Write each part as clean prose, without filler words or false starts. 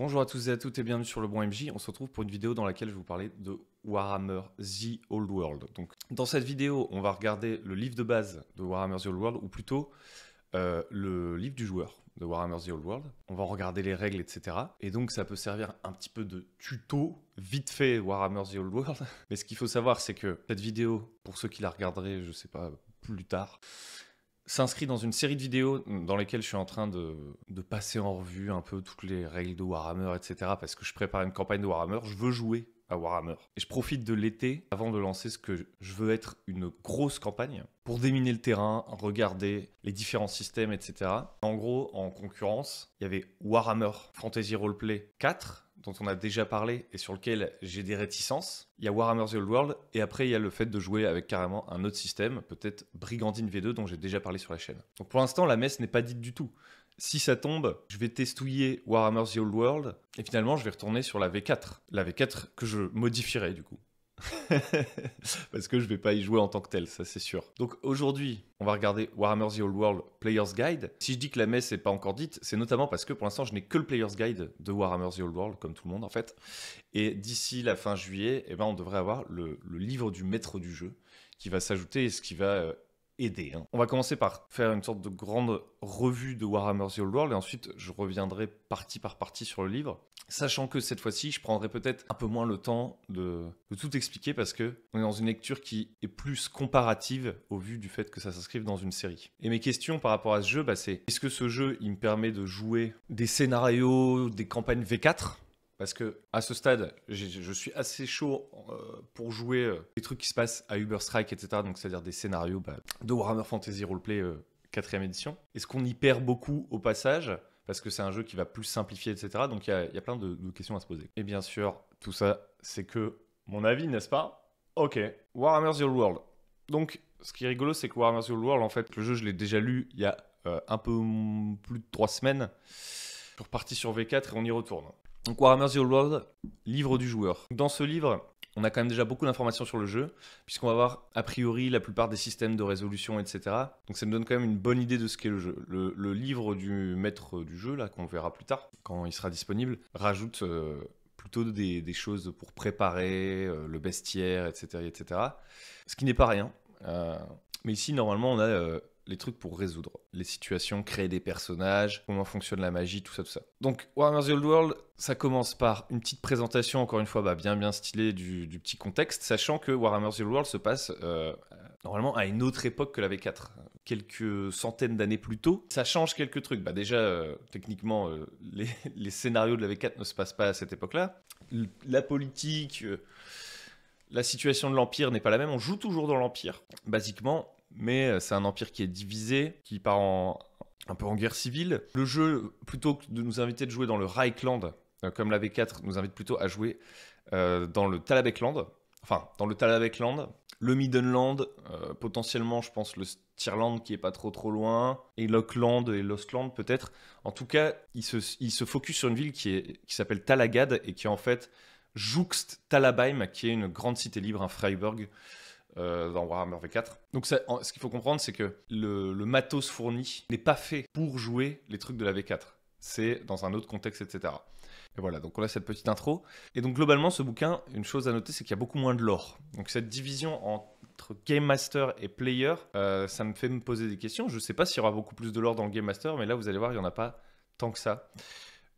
Bonjour à tous et à toutes et bienvenue sur Le Bon MJ. On se retrouve pour une vidéo dans laquelle je vais vous parler de Warhammer The Old World. Donc, dans cette vidéo, on va regarder le livre de base de Warhammer The Old World, ou plutôt le livre du joueur de Warhammer The Old World. On va regarder les règles, etc. Et donc, ça peut servir un petit peu de tuto, vite fait, Warhammer The Old World. Mais ce qu'il faut savoir, c'est que cette vidéo, pour ceux qui la regarderaient, je sais pas, plus tard, s'inscrit dans une série de vidéos dans lesquelles je suis en train de passer en revue un peu toutes les règles de Warhammer, etc. Parce que je prépare une campagne de Warhammer, je veux jouer à Warhammer. Et je profite de l'été avant de lancer ce que je veux être une grosse campagne pour déminer le terrain, regarder les différents systèmes, etc. En gros, en concurrence, il y avait Warhammer Fantasy Roleplay 4, dont on a déjà parlé et sur lequel j'ai des réticences. Il y a Warhammer The Old World et après il y a le fait de jouer avec carrément un autre système, peut-être Brigandine V2 dont j'ai déjà parlé sur la chaîne. Donc pour l'instant la messe n'est pas dite du tout. Si ça tombe, je vais testouiller Warhammer The Old World et finalement je vais retourner sur la V4. La V4 que je modifierai du coup. Parce que je vais pas y jouer en tant que tel, ça c'est sûr. Donc aujourd'hui, on va regarder Warhammer The Old World Player's Guide. Si je dis que la messe n'est pas encore dite, c'est notamment parce que pour l'instant, je n'ai que le Player's Guide de Warhammer The Old World, comme tout le monde en fait. Et d'ici la fin juillet, eh ben, on devrait avoir le livre du maître du jeu qui va s'ajouter et ce qui va aider. On va commencer par faire une sorte de grande revue de Warhammer The Old World et ensuite je reviendrai partie par partie sur le livre. Sachant que cette fois-ci, je prendrai peut-être un peu moins le temps de tout expliquer parce qu'on est dans une lecture qui est plus comparative au vu du fait que ça s'inscrive dans une série. Et mes questions par rapport à ce jeu, c'est est-ce que ce jeu, il me permet de jouer des scénarios, des campagnes V4 ? Parce que à ce stade, je suis assez chaud pour jouer les trucs qui se passent à Uber Strike, etc. Donc c'est-à-dire des scénarios de Warhammer Fantasy Roleplay 4ème édition. Est-ce qu'on y perd beaucoup au passage ? Parce que c'est un jeu qui va plus simplifier, etc. Donc il y a plein de questions à se poser. Et bien sûr, tout ça, c'est que mon avis, n'est-ce pas ? Ok, Warhammer The Old World. Donc, ce qui est rigolo, c'est que Warhammer The Old World, en fait, le jeu, je l'ai déjà lu il y a un peu plus de 3 semaines. Je suis reparti sur V4 et on y retourne. Donc Warhammer The Old World, livre du joueur. Dans ce livre, on a quand même déjà beaucoup d'informations sur le jeu, puisqu'on va voir a priori la plupart des systèmes de résolution, etc. Donc ça me donne quand même une bonne idée de ce qu'est le jeu. Le livre du maître du jeu, là, qu'on verra plus tard, quand il sera disponible, rajoute plutôt des choses pour préparer le bestiaire, etc., etc. Ce qui n'est pas rien. Mais ici, normalement, on a les trucs pour résoudre les situations, créer des personnages, comment fonctionne la magie, tout ça, tout ça. Donc, Warhammer The Old World, ça commence par une petite présentation, encore une fois, bien stylée du petit contexte, sachant que Warhammer The Old World se passe normalement à une autre époque que la V4, quelques centaines d'années plus tôt. Ça change quelques trucs. Déjà, techniquement, les scénarios de la V4 ne se passent pas à cette époque-là. La politique, la situation de l'Empire n'est pas la même. On joue toujours dans l'Empire, basiquement. Mais c'est un empire qui est divisé, qui part un peu en guerre civile. Le jeu, plutôt que de nous inviter de jouer dans le Reichland, comme la V4, nous invite plutôt à jouer dans le Talabecland. Enfin, dans le Talabecland, le Middenland, potentiellement, je pense, le Stirland qui est pas trop loin, et Lockland et Lostland peut-être. En tout cas, il se focus sur une ville qui s'appelle Talagad et qui en fait jouxte Talabheim, qui est une grande cité libre, un Freiburg, dans Warhammer V4. Donc ce qu'il faut comprendre, c'est que le matos fourni n'est pas fait pour jouer les trucs de la V4. C'est dans un autre contexte, etc. Et voilà, donc on a cette petite intro. Et donc globalement, ce bouquin, une chose à noter, c'est qu'il y a beaucoup moins de lore. Donc cette division entre Game Master et Player, ça me fait me poser des questions. Je ne sais pas s'il y aura beaucoup plus de lore dans le Game Master, mais là, vous allez voir, il n'y en a pas tant que ça.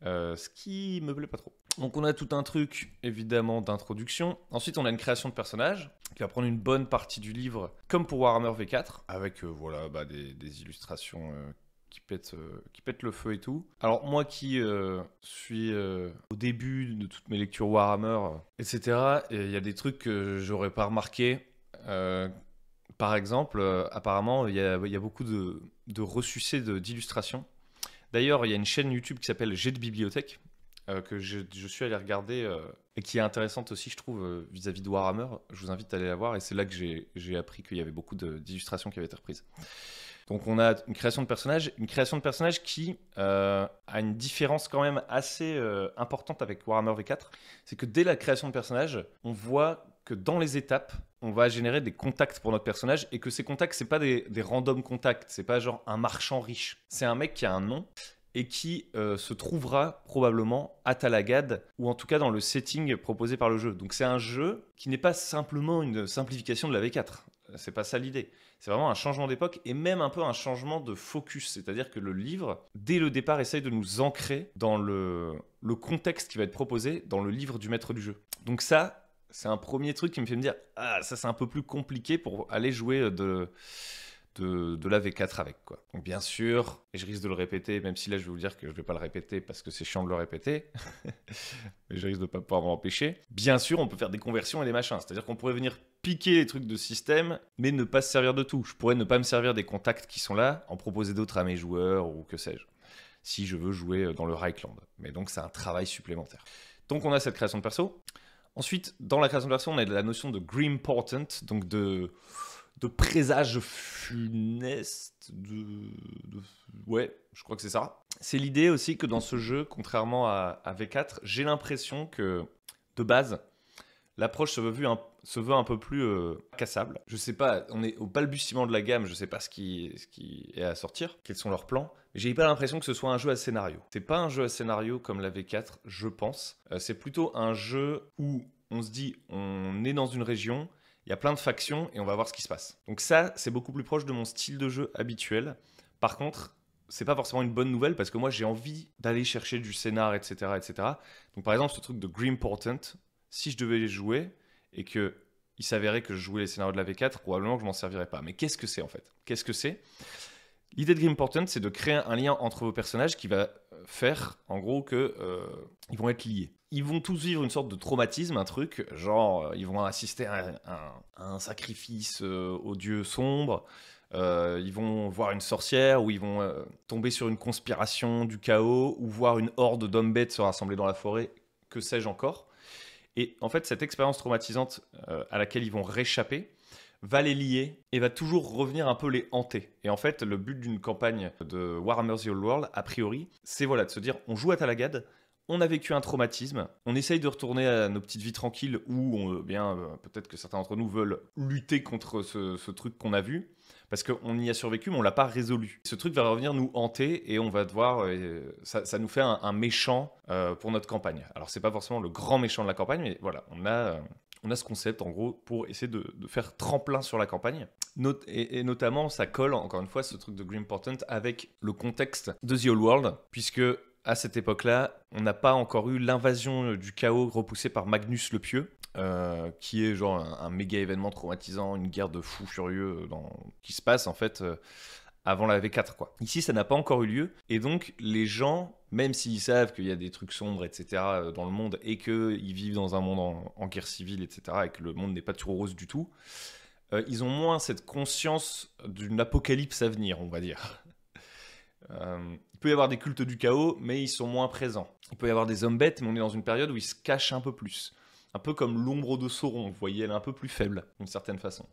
Ce qui me plaît pas trop. Donc on a tout un truc évidemment d'introduction. Ensuite on a une création de personnage qui va prendre une bonne partie du livre, comme pour Warhammer V4, avec des illustrations qui pètent le feu et tout. Alors moi qui suis au début de toutes mes lectures Warhammer, etc., il y a des trucs que j'aurais pas remarqué. Par exemple, apparemment il y a beaucoup de ressucés d'illustrations. D'ailleurs, il y a une chaîne YouTube qui s'appelle Jet de Bibliothèque, que je suis allé regarder, et qui est intéressante aussi, je trouve, vis-à-vis de Warhammer. Je vous invite à aller la voir, et c'est là que j'ai appris qu'il y avait beaucoup d'illustrations qui avaient été reprises. Donc on a une création de personnage qui a une différence quand même assez importante avec Warhammer V4. C'est que dès la création de personnage, on voit que dans les étapes, on va générer des contacts pour notre personnage et que ces contacts, c'est pas des random contacts, c'est pas genre un marchand riche. C'est un mec qui a un nom et qui se trouvera probablement à Talagad, ou en tout cas dans le setting proposé par le jeu. Donc c'est un jeu qui n'est pas simplement une simplification de la V4, c'est pas ça l'idée. C'est vraiment un changement d'époque et même un peu un changement de focus, c'est-à-dire que le livre, dès le départ, essaye de nous ancrer dans le contexte qui va être proposé dans le livre du maître du jeu. Donc ça, c'est un premier truc qui me fait me dire « Ah, ça c'est un peu plus compliqué pour aller jouer de la V4 avec, quoi. » Donc bien sûr, et je risque de le répéter, même si là je vais vous dire que je vais pas le répéter parce que c'est chiant de le répéter, mais je risque de pas pouvoir m'en empêcher. Bien sûr, on peut faire des conversions et des machins, c'est-à-dire qu'on pourrait venir piquer les trucs de système, mais ne pas se servir de tout. Je pourrais ne pas me servir des contacts qui sont là, en proposer d'autres à mes joueurs ou que sais-je, si je veux jouer dans le Reichland. Mais donc c'est un travail supplémentaire. Donc on a cette création de perso. Ensuite, dans la création de perso, on a la notion de Grimportant, donc de présage funeste, ouais, je crois que c'est ça. C'est l'idée aussi que dans ce jeu, contrairement à V4, j'ai l'impression que, de base, l'approche se veut un peu plus cassable. Je sais pas, on est au balbutiement de la gamme, je sais pas ce qui est à sortir, quels sont leurs plans. J'ai pas l'impression que ce soit un jeu à scénario. C'est pas un jeu à scénario comme la V4, je pense. C'est plutôt un jeu où on se dit, on est dans une région, il y a plein de factions et on va voir ce qui se passe. Donc ça, c'est beaucoup plus proche de mon style de jeu habituel. Par contre, c'est pas forcément une bonne nouvelle parce que moi, j'ai envie d'aller chercher du scénar, etc., etc. Donc par exemple, ce truc de Grimportant, si je devais les jouer et que il s'avérait que je jouais les scénarios de la V4, probablement que je m'en servirais pas. Mais qu'est-ce que c'est en fait? Qu'est-ce que c'est? L'idée de Grimportant, c'est de créer un lien entre vos personnages qui va faire, en gros, que ils vont être liés. Ils vont tous vivre une sorte de traumatisme, un truc, genre, ils vont assister à un sacrifice au dieu sombre, ils vont voir une sorcière, ou ils vont tomber sur une conspiration du chaos, ou voir une horde d'hommes bêtes se rassembler dans la forêt, que sais-je encore. Et en fait, cette expérience traumatisante à laquelle ils vont réchapper va les lier et va toujours revenir un peu les hanter. Et en fait, le but d'une campagne de Warhammer The Old World, a priori, c'est voilà, de se dire, on joue à Talagad, on a vécu un traumatisme, on essaye de retourner à nos petites vies tranquilles où peut-être que certains d'entre nous veulent lutter contre ce truc qu'on a vu, parce qu'on y a survécu, mais on l'a pas résolu. Ce truc va revenir nous hanter et on va devoir... ça nous fait un méchant pour notre campagne. Alors, c'est pas forcément le grand méchant de la campagne, mais voilà, on a ce concept, en gros, pour essayer de faire tremplin sur la campagne. Et notamment, ça colle, encore une fois, ce truc de Grimportant avec le contexte de The Old World, puisque à cette époque-là, on n'a pas encore eu l'invasion du chaos repoussée par Magnus le Pieux, qui est genre un méga événement traumatisant, une guerre de fous furieux qui se passe en fait avant la V4, quoi. Ici, ça n'a pas encore eu lieu, et donc les gens, même s'ils savent qu'il y a des trucs sombres, etc., dans le monde, et qu'ils vivent dans un monde en guerre civile, etc., et que le monde n'est pas toujours rose du tout, ils ont moins cette conscience d'une apocalypse à venir, on va dire. Il peut y avoir des cultes du chaos, mais ils sont moins présents. Il peut y avoir des hommes bêtes, mais on est dans une période où ils se cachent un peu plus. Un peu comme l'ombre de Sauron, vous voyez, elle est un peu plus faible, d'une certaine façon.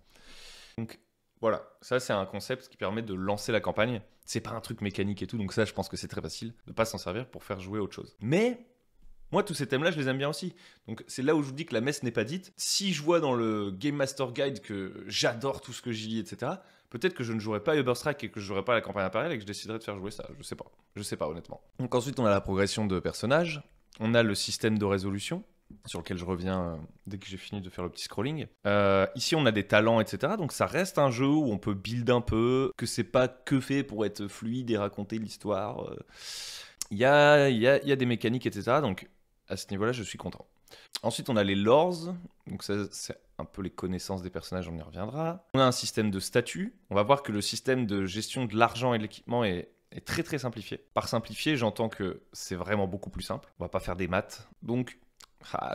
Donc voilà, ça c'est un concept qui permet de lancer la campagne. C'est pas un truc mécanique et tout, donc ça je pense que c'est très facile de pas s'en servir pour faire jouer autre chose. Mais moi tous ces thèmes-là je les aime bien aussi. Donc c'est là où je vous dis que la messe n'est pas dite. Si je vois dans le Game Master Guide que j'adore tout ce que j'y lis, etc., peut-être que je ne jouerai pas à Uberstrike et que je jouerai pas à la campagne impériale et que je déciderai de faire jouer ça. Je sais pas honnêtement. Donc ensuite on a la progression de personnages, on a le système de résolution, sur lequel je reviens dès que j'ai fini de faire le petit scrolling. Ici, on a des talents, etc. Donc ça reste un jeu où on peut build un peu, que c'est pas que fait pour être fluide et raconter l'histoire. Il y a des mécaniques, etc. Donc à ce niveau-là, je suis content. Ensuite, on a les lores. Donc ça, c'est un peu les connaissances des personnages, on y reviendra. On a un système de statut. On va voir que le système de gestion de l'argent et de l'équipement est très très simplifié. Par simplifié, j'entends que c'est vraiment beaucoup plus simple. On va pas faire des maths. Donc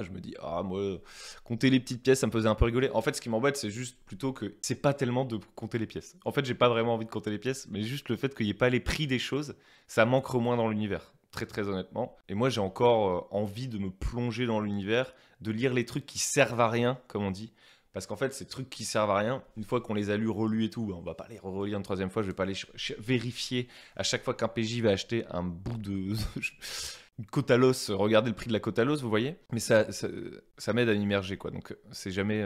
je me dis, moi, compter les petites pièces, ça me faisait un peu rigoler. En fait, ce qui m'embête, c'est juste plutôt que c'est pas tellement de compter les pièces. En fait, j'ai pas vraiment envie de compter les pièces, mais juste le fait qu'il n'y ait pas les prix des choses, ça m'ancre moins dans l'univers. Très très honnêtement. Et moi, j'ai encore envie de me plonger dans l'univers, de lire les trucs qui servent à rien, comme on dit. Parce qu'en fait, ces trucs qui servent à rien, une fois qu'on les a lus, relus et tout, on va pas les relire une troisième fois, je vais pas les vérifier à chaque fois qu'un PJ va acheter un bout de... une côte à l'os, regardez le prix de la côte à l'os, vous voyez. Mais ça m'aide à m'immerger, quoi. Donc c'est jamais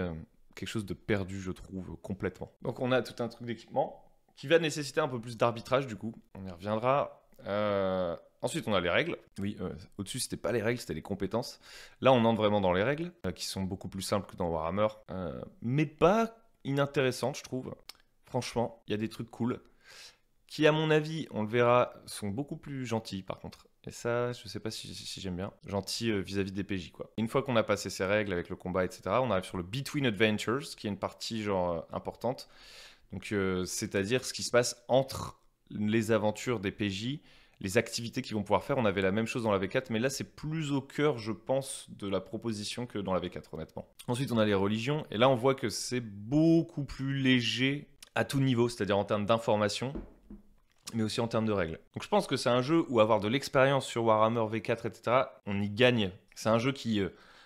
quelque chose de perdu, je trouve, complètement. Donc on a tout un truc d'équipement qui va nécessiter un peu plus d'arbitrage, du coup. On y reviendra. Ensuite, on a les règles. Oui, au-dessus, c'était pas les règles, c'était les compétences. Là, on entre vraiment dans les règles, qui sont beaucoup plus simples que dans Warhammer, mais pas inintéressantes, je trouve. Franchement, il y a des trucs cool, qui, à mon avis, on le verra, sont beaucoup plus gentils, par contre. Et ça, je sais pas si j'aime bien. Gentil vis-à-vis des PJ, quoi. Une fois qu'on a passé ces règles avec le combat, etc., on arrive sur le Between Adventures, qui est une partie, genre, importante. Donc, c'est-à-dire ce qui se passe entre les aventures des PJ, les activités qu'ils vont pouvoir faire. On avait la même chose dans la V4, mais là, c'est plus au cœur, je pense, de la proposition que dans la V4, honnêtement. Ensuite, on a les religions, et là, on voit que c'est beaucoup plus léger à tout niveau, c'est-à-dire en termes d'information, mais aussi en termes de règles. Donc je pense que c'est un jeu où avoir de l'expérience sur Warhammer V4, etc., on y gagne. C'est un jeu qui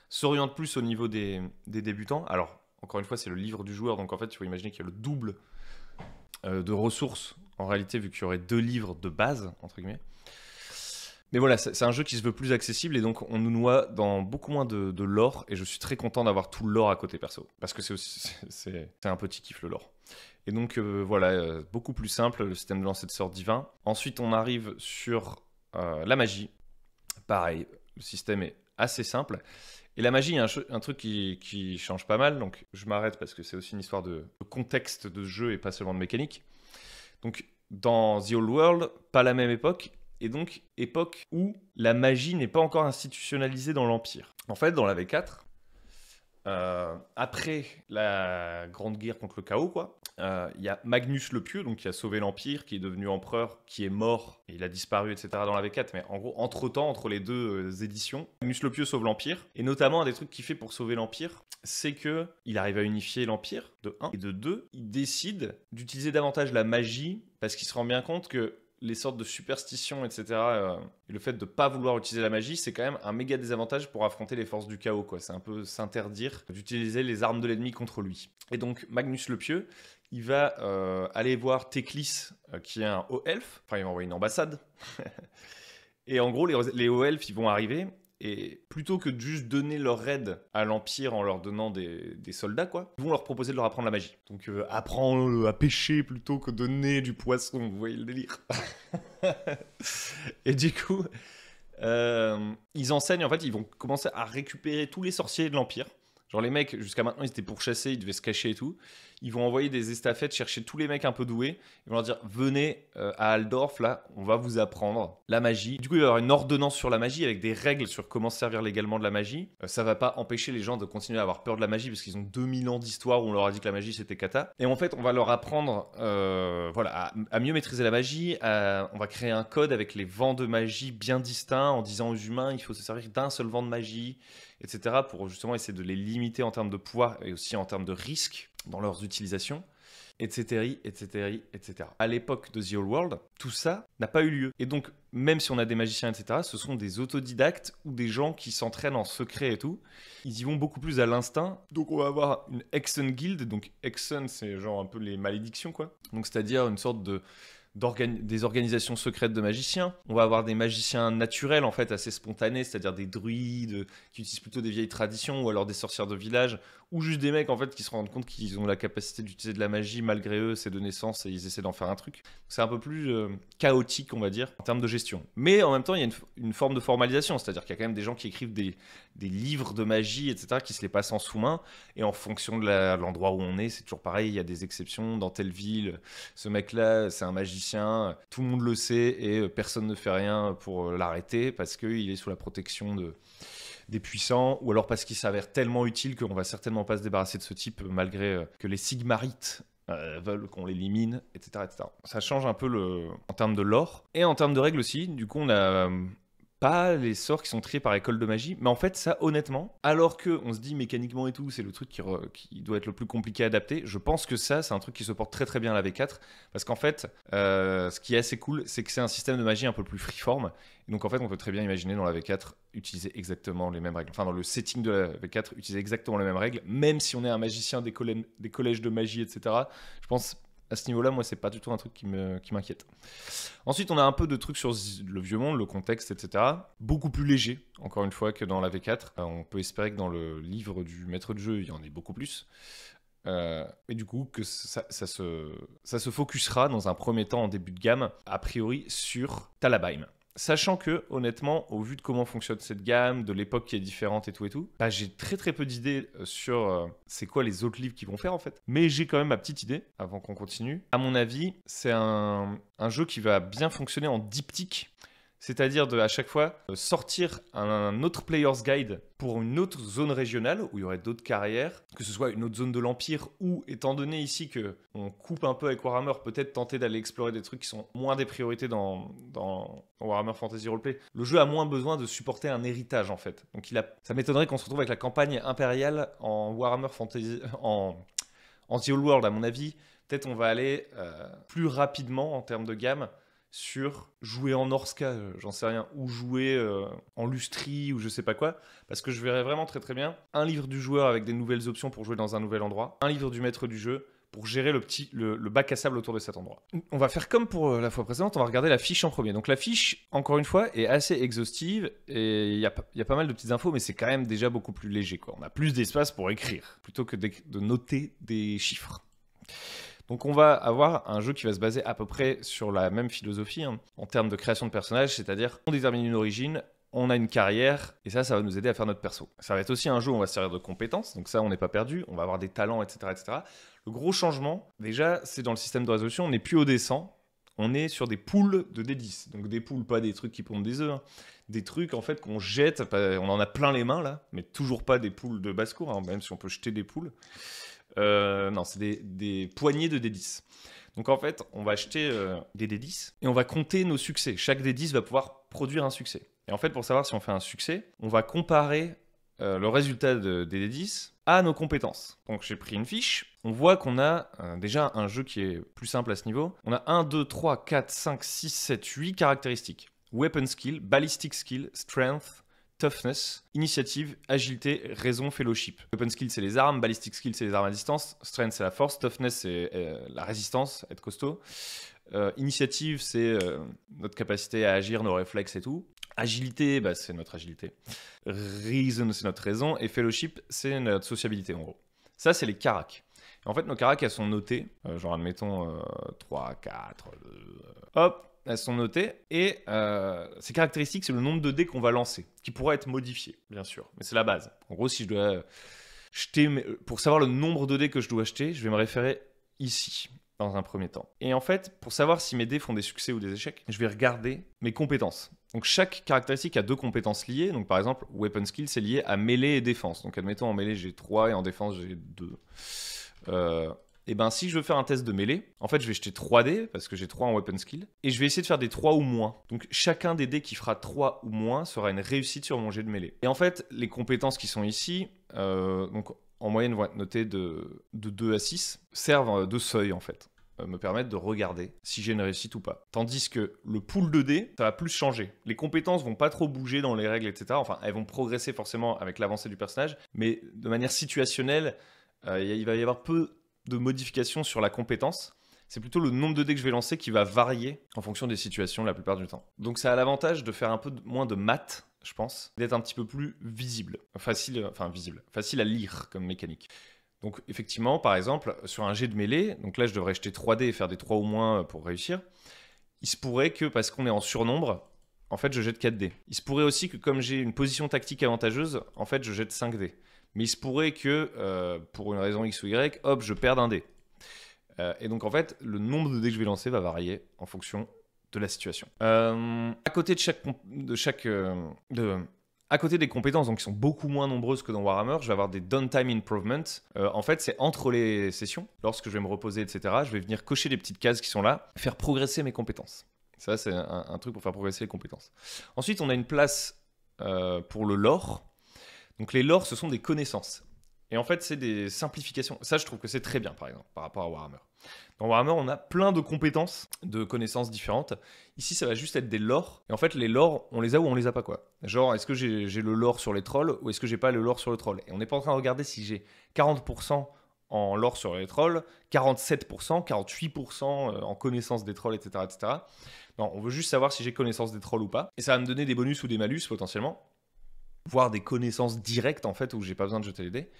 s'oriente plus au niveau des débutants. Alors, encore une fois, c'est le livre du joueur, donc en fait, il faut imaginer qu'il y a le double de ressources, en réalité, vu qu'il y aurait 2 livres de base, entre guillemets. Mais voilà, c'est un jeu qui se veut plus accessible, et donc on nous noie dans beaucoup moins de lore, et je suis très content d'avoir tout le lore à côté, perso. Parce que c'est un petit kiff, le lore. Et donc voilà, beaucoup plus simple, le système de lancer de sorts divin. Ensuite, on arrive sur la magie. Pareil, le système est assez simple. Et la magie, il y a un truc qui change pas mal, donc je m'arrête parce que c'est aussi une histoire de contexte de jeu et pas seulement de mécanique. Donc, dans The Old World, pas la même époque, et donc époque où la magie n'est pas encore institutionnalisée dans l'Empire. En fait, dans la V4, après la Grande Guerre contre le chaos, quoi, il y a Magnus le Pieux, donc qui a sauvé l'Empire, qui est devenu empereur, qui est mort, et il a disparu, etc. dans la V4, mais en gros, entre-temps, entre les deux éditions, Magnus le Pieux sauve l'Empire, et notamment un des trucs qu'il fait pour sauver l'Empire, c'est que il arrive à unifier l'Empire, de 1, et de 2, il décide d'utiliser davantage la magie, parce qu'il se rend bien compte que les sortes de superstitions, etc., et le fait de ne pas vouloir utiliser la magie, c'est quand même un méga désavantage pour affronter les forces du chaos, quoi. C'est un peu s'interdire d'utiliser les armes de l'ennemi contre lui. Et donc, Magnus le Pieux, il va aller voir Teclis, qui est un haut elfe. Enfin, il va envoyer une ambassade. Et en gros, les hauts elfes, ils vont arriver. Et plutôt que de juste donner leur aide à l'Empire en leur donnant des soldats, quoi, ils vont leur proposer de leur apprendre la magie. Donc, apprends à pêcher plutôt que donner du poisson, vous voyez le délire. Et du coup, ils enseignent, en fait, ils vont commencer à récupérer tous les sorciers de l'Empire. Genre les mecs, jusqu'à maintenant, ils étaient pourchassés, ils devaient se cacher et tout. Ils vont envoyer des estafettes chercher tous les mecs un peu doués. Ils vont leur dire, venez à Aldorf, là, on va vous apprendre la magie. Du coup, il va y avoir une ordonnance sur la magie avec des règles sur comment se servir légalement de la magie. Ça va pas empêcher les gens de continuer à avoir peur de la magie parce qu'ils ont 2000 ans d'histoire où on leur a dit que la magie c'était cata. Et en fait, on va leur apprendre voilà, à mieux maîtriser la magie. On va créer un code avec les vents de magie bien distincts en disant aux humains, il faut se servir d'un seul vent de magie, etc. pour justement essayer de les limiter en termes de pouvoir et aussi en termes de risque dans leurs utilisations, etc., etc., etc. À l'époque de The Old World, tout ça n'a pas eu lieu. Et donc, même si on a des magiciens, etc., ce sont des autodidactes ou des gens qui s'entraînent en secret et tout. Ils y vont beaucoup plus à l'instinct. Donc, on va avoir une Hexen Guild. Donc, Hexen, c'est genre un peu les malédictions, quoi. Donc, c'est-à-dire une sorte des organisations secrètes de magiciens. On va avoir des magiciens naturels, en fait, assez spontanés, c'est-à-dire des druides qui utilisent plutôt des vieilles traditions, ou alors des sorcières de village, ou juste des mecs, en fait, qui se rendent compte qu'ils ont la capacité d'utiliser de la magie malgré eux, c'est de naissance, et ils essaient d'en faire un truc. C'est un peu plus chaotique, on va dire, en termes de gestion. Mais en même temps, il y a une forme de formalisation, c'est-à-dire qu'il y a quand même des gens qui écrivent des livres de magie, etc., qui se les passent en sous-main, et en fonction de l'endroit où on est, c'est toujours pareil, il y a des exceptions. Dans telle ville, ce mec-là, c'est un magicien, tout le monde le sait, et personne ne fait rien pour l'arrêter, parce qu'il est sous la protection des puissants, ou alors parce qu'il s'avère tellement utile qu'on va certainement pas se débarrasser de ce type, malgré que les Sigmarites veulent qu'on l'élimine, etc., etc. Ça change un peu en termes de lore, et en termes de règles aussi. Du coup, on a pas les sorts qui sont triés par école de magie, mais en fait ça, honnêtement, alors que on se dit mécaniquement et tout, c'est le truc qui doit être le plus compliqué à adapter, je pense que ça, c'est un truc qui se porte très très bien à la V4, parce qu'en fait, ce qui est assez cool, c'est que c'est un système de magie un peu plus freeform, et donc en fait, on peut très bien imaginer dans la V4 utiliser exactement les mêmes règles, enfin dans le setting de la V4, utiliser exactement les mêmes règles, même si on est un magicien des collèges de magie, etc. Je pense à ce niveau-là, moi, c'est pas du tout un truc qui m'inquiète. Ensuite, on a un peu de trucs sur le vieux monde, le contexte, etc. Beaucoup plus léger, encore une fois, que dans la V4. On peut espérer que dans le livre du maître de jeu, il y en ait beaucoup plus. et du coup que ça se focusera dans un premier temps en début de gamme, a priori sur Talabheim. Sachant que, honnêtement, au vu de comment fonctionne cette gamme, de l'époque qui est différente et tout, bah, j'ai très peu d'idées sur c'est quoi les autres livres qu'ils vont faire en fait. Mais j'ai quand même ma petite idée avant qu'on continue. À mon avis, c'est un jeu qui va bien fonctionner en diptyque. C'est-à-dire à chaque fois sortir un autre player's guide pour une autre zone régionale où il y aurait d'autres carrières, que ce soit une autre zone de l'Empire ou, étant donné ici qu'on coupe un peu avec Warhammer, peut-être tenter d'aller explorer des trucs qui sont moins des priorités dans Warhammer Fantasy Roleplay. Le jeu a moins besoin de supporter un héritage en fait. Donc ça m'étonnerait qu'on se retrouve avec la campagne impériale en Warhammer Fantasy, en The Old World à mon avis. Peut-être on va aller plus rapidement en termes de gamme sur jouer en Norska, j'en sais rien, ou jouer en Lustri ou je sais pas quoi, parce que je verrais vraiment très bien un livre du joueur avec des nouvelles options pour jouer dans un nouvel endroit, un livre du maître du jeu pour gérer le bac à sable autour de cet endroit. On va faire comme pour la fois précédente, on va regarder la fiche en premier. Donc la fiche, encore une fois, est assez exhaustive et il y a pas mal de petites infos, mais c'est quand même déjà beaucoup plus léger, quoi. On a plus d'espace pour écrire, plutôt que de noter des chiffres. Donc on va avoir un jeu qui va se baser à peu près sur la même philosophie en termes de création de personnages, c'est-à-dire on détermine une origine, on a une carrière, et ça va nous aider à faire notre perso. Ça va être aussi un jeu où on va se servir de compétences, donc ça on n'est pas perdu, on va avoir des talents, etc. Le gros changement, déjà, c'est dans le système de résolution, on n'est plus au D100, on est sur des poules de D10. Donc des poules, pas des trucs qui pondent des œufs, des trucs en fait qu'on jette, on en a plein les mains là, mais toujours pas des poules de basse-cour, même si on peut jeter des poules. Non, c'est des poignées de D10. Donc en fait, on va acheter des D10 et on va compter nos succès. Chaque D10 va pouvoir produire un succès. Et en fait, pour savoir si on fait un succès, on va comparer le résultat des D10 à nos compétences. Donc j'ai pris une fiche. On voit qu'on a déjà un jeu qui est plus simple à ce niveau. On a 1, 2, 3, 4, 5, 6, 7, 8 caractéristiques. Weapon skill, ballistic skill, strength, toughness, initiative, agilité, raison, fellowship. Weapon skill, c'est les armes. Ballistic skill, c'est les armes à distance. Strength, c'est la force. Toughness, c'est la résistance, être costaud. Initiative, c'est notre capacité à agir, nos réflexes et tout. Agilité, bah, c'est notre agilité. Reason, c'est notre raison. Et fellowship, c'est notre sociabilité, en gros. Ça, c'est les caracs. En fait, nos caracs, elles sont notées. Genre, admettons, 3, 4, 2... hop, elles sont notées. Et ces caractéristiques, c'est le nombre de dés qu'on va lancer, qui pourra être modifié, bien sûr. Mais c'est la base. En gros, si je dois jeter... Pour savoir le nombre de dés que je dois jeter, je vais me référer ici, dans un premier temps. Et en fait, pour savoir si mes dés font des succès ou des échecs, je vais regarder mes compétences. Donc chaque caractéristique a 2 compétences liées. Donc par exemple, Weapon Skill, c'est lié à mêlée et défense. Donc admettons, en mêlée, j'ai 3 et en défense, j'ai 2. Et ben si je veux faire un test de mêlée, en fait je vais jeter 3 dés parce que j'ai 3 en weapon skill et je vais essayer de faire des 3 ou moins. Donc chacun des dés qui fera 3 ou moins sera une réussite sur mon jet de mêlée. Et en fait les compétences qui sont ici, donc en moyenne vont être notées de 2 à 6, servent de seuil en fait. Me permettre de regarder si j'ai une réussite ou pas. Tandis que le pool de dés, ça va plus changer. Les compétences vont pas trop bouger dans les règles, etc. Enfin, elles vont progresser forcément avec l'avancée du personnage, mais de manière situationnelle, il va y avoir peu de modifications sur la compétence. C'est plutôt le nombre de dés que je vais lancer qui va varier en fonction des situations la plupart du temps. Donc ça a l'avantage de faire un peu moins de maths, je pense, d'être un petit peu plus visible. Facile à lire comme mécanique. Donc effectivement, par exemple, sur un jet de mêlée, donc là je devrais jeter 3 dés et faire des 3 ou moins pour réussir. Il se pourrait que, parce qu'on est en surnombre, en fait je jette 4 dés. Il se pourrait aussi que comme j'ai une position tactique avantageuse, en fait je jette 5 dés. Mais il se pourrait que, pour une raison X ou Y, hop, je perde un dé. Et donc en fait, le nombre de dés que je vais lancer va varier en fonction de la situation. À côté à côté des compétences, donc qui sont beaucoup moins nombreuses que dans Warhammer, je vais avoir des downtime improvement. En fait, c'est entre les sessions, lorsque je vais me reposer, etc., je vais venir cocher les petites cases qui sont là, faire progresser mes compétences. Ça, c'est un truc pour faire progresser les compétences. Ensuite, on a une place pour le lore. Donc les lores, ce sont des connaissances. Et en fait, c'est des simplifications. Ça, je trouve que c'est très bien, par exemple, par rapport à Warhammer. Dans Warhammer, on a plein de compétences, de connaissances différentes. Ici, ça va juste être des lores. Et en fait, les lores, on les a ou on les a pas, quoi. Genre, est-ce que j'ai le lore sur les trolls ou est-ce que j'ai pas le lore sur le troll? Et on n'est pas en train de regarder si j'ai 40% en lore sur les trolls, 47%, 48% en connaissance des trolls, etc., etc. Non, on veut juste savoir si j'ai connaissance des trolls ou pas. Et ça va me donner des bonus ou des malus, potentiellement. voire des connaissances directes en fait où j'ai pas besoin de jeter les dés.